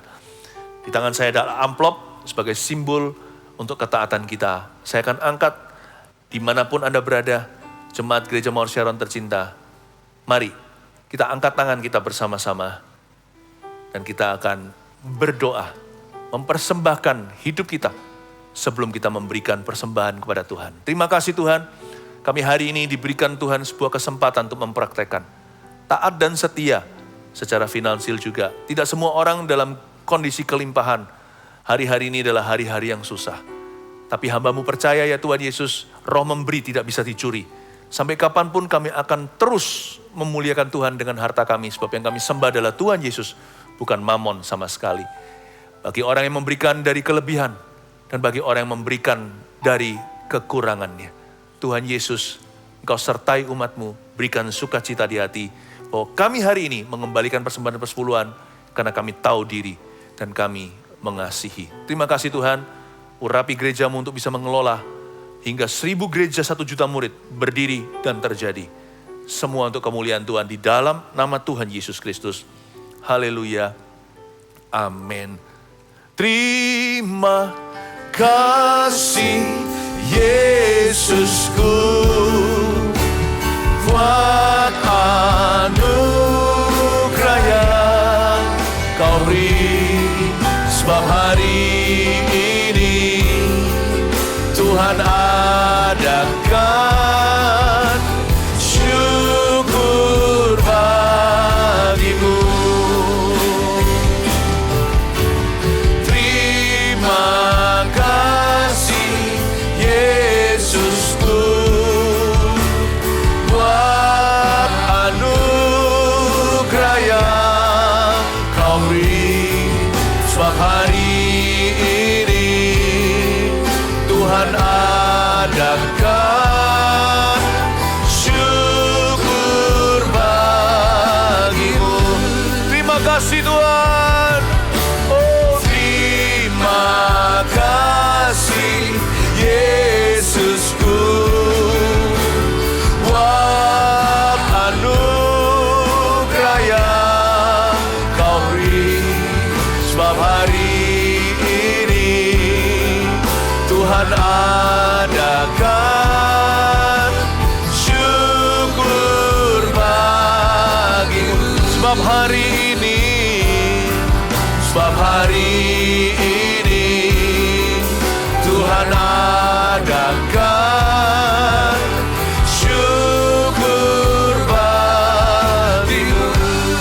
Di tangan saya ada amplop sebagai simbol untuk ketaatan kita. Saya akan angkat dimanapun Anda berada, jemaat Gereja Mawar Sharon tercinta. Mari kita angkat tangan kita bersama-sama dan kita akan berdoa, mempersembahkan hidup kita sebelum kita memberikan persembahan kepada Tuhan. Terima kasih Tuhan, kami hari ini diberikan Tuhan sebuah kesempatan untuk mempraktekkan taat dan setia secara finansial juga. Tidak semua orang dalam kondisi kelimpahan. Hari-hari ini adalah hari-hari yang susah. Tapi hamba-Mu percaya ya Tuhan Yesus, roh memberi tidak bisa dicuri. Sampai kapanpun kami akan terus memuliakan Tuhan dengan harta kami. Sebab yang kami sembah adalah Tuhan Yesus, bukan mamon sama sekali. Bagi orang yang memberikan dari kelebihan, dan bagi orang yang memberikan dari kekurangannya. Tuhan Yesus, Engkau sertai umat-Mu, berikan sukacita di hati, bahwa kami hari ini mengembalikan persembahan persepuluhan, karena kami tahu diri, dan kami mengasihi. Terima kasih Tuhan, urapi gereja-Mu untuk bisa mengelola, hingga 1000 gereja 1 juta murid berdiri dan terjadi. Semua untuk kemuliaan Tuhan di dalam nama Tuhan Yesus Kristus. Haleluya. Amin. Terima kasih Yesusku buat anugerah yang Kau beri, sebab hari ini Tuhan adakan syukur bagimu. Terima kasih Yesusku buat anugerah yang Kau beri, sebab hari ini Tuhan adakan syukur bagimu. Terima kasih Tuhan. Oh, terima kasih Yesusku buat anugerah yang Kau beri, sebab hari ini Tuhan adakan syukur bagimu. Sebab hari ini Tuhan adakan syukur bagimu.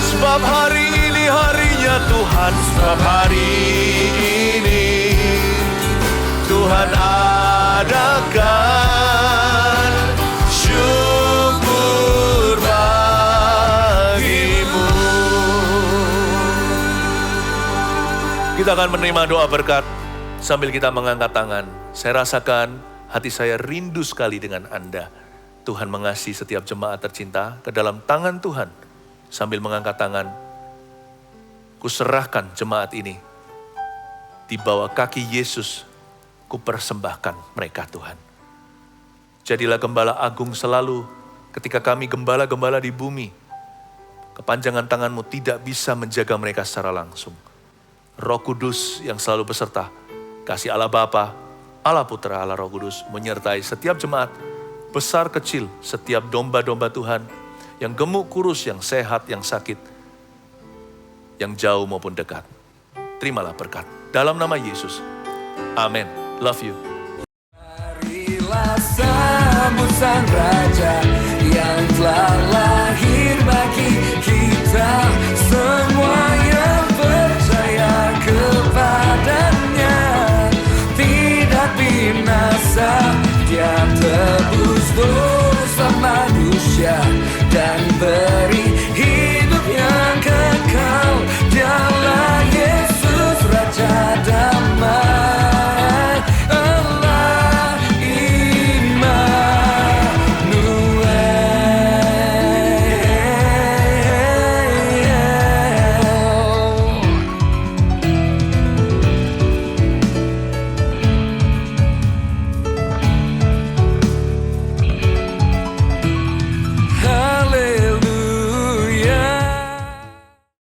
Sebab hari ini harinya Tuhan, sebab hari ini Tuhan adakan syukur bagimu. Kita akan menerima doa berkat sambil kita mengangkat tangan. Saya rasakan hati saya rindu sekali dengan Anda. Tuhan mengasihi setiap jemaat tercinta ke dalam tangan Tuhan. Sambil mengangkat tangan, kuserahkan jemaat ini di bawah kaki Yesus. Kupersembahkan mereka Tuhan. Jadilah gembala agung selalu ketika kami gembala-gembala di bumi. Kepanjangan tangan-Mu tidak bisa menjaga mereka secara langsung. Roh Kudus yang selalu beserta, kasih Allah Bapa, Allah Putra, Allah Roh Kudus menyertai setiap jemaat, besar kecil, setiap domba-domba Tuhan, yang gemuk kurus, yang sehat, yang sakit, yang jauh maupun dekat. Terimalah berkat dalam nama Yesus. Amin. Love you. Marilah sambut Sang Raja yang telah lahir bagi kita semua yang percaya kepadanya. Tidak binasa, Dia tebus dosa manusia dan beri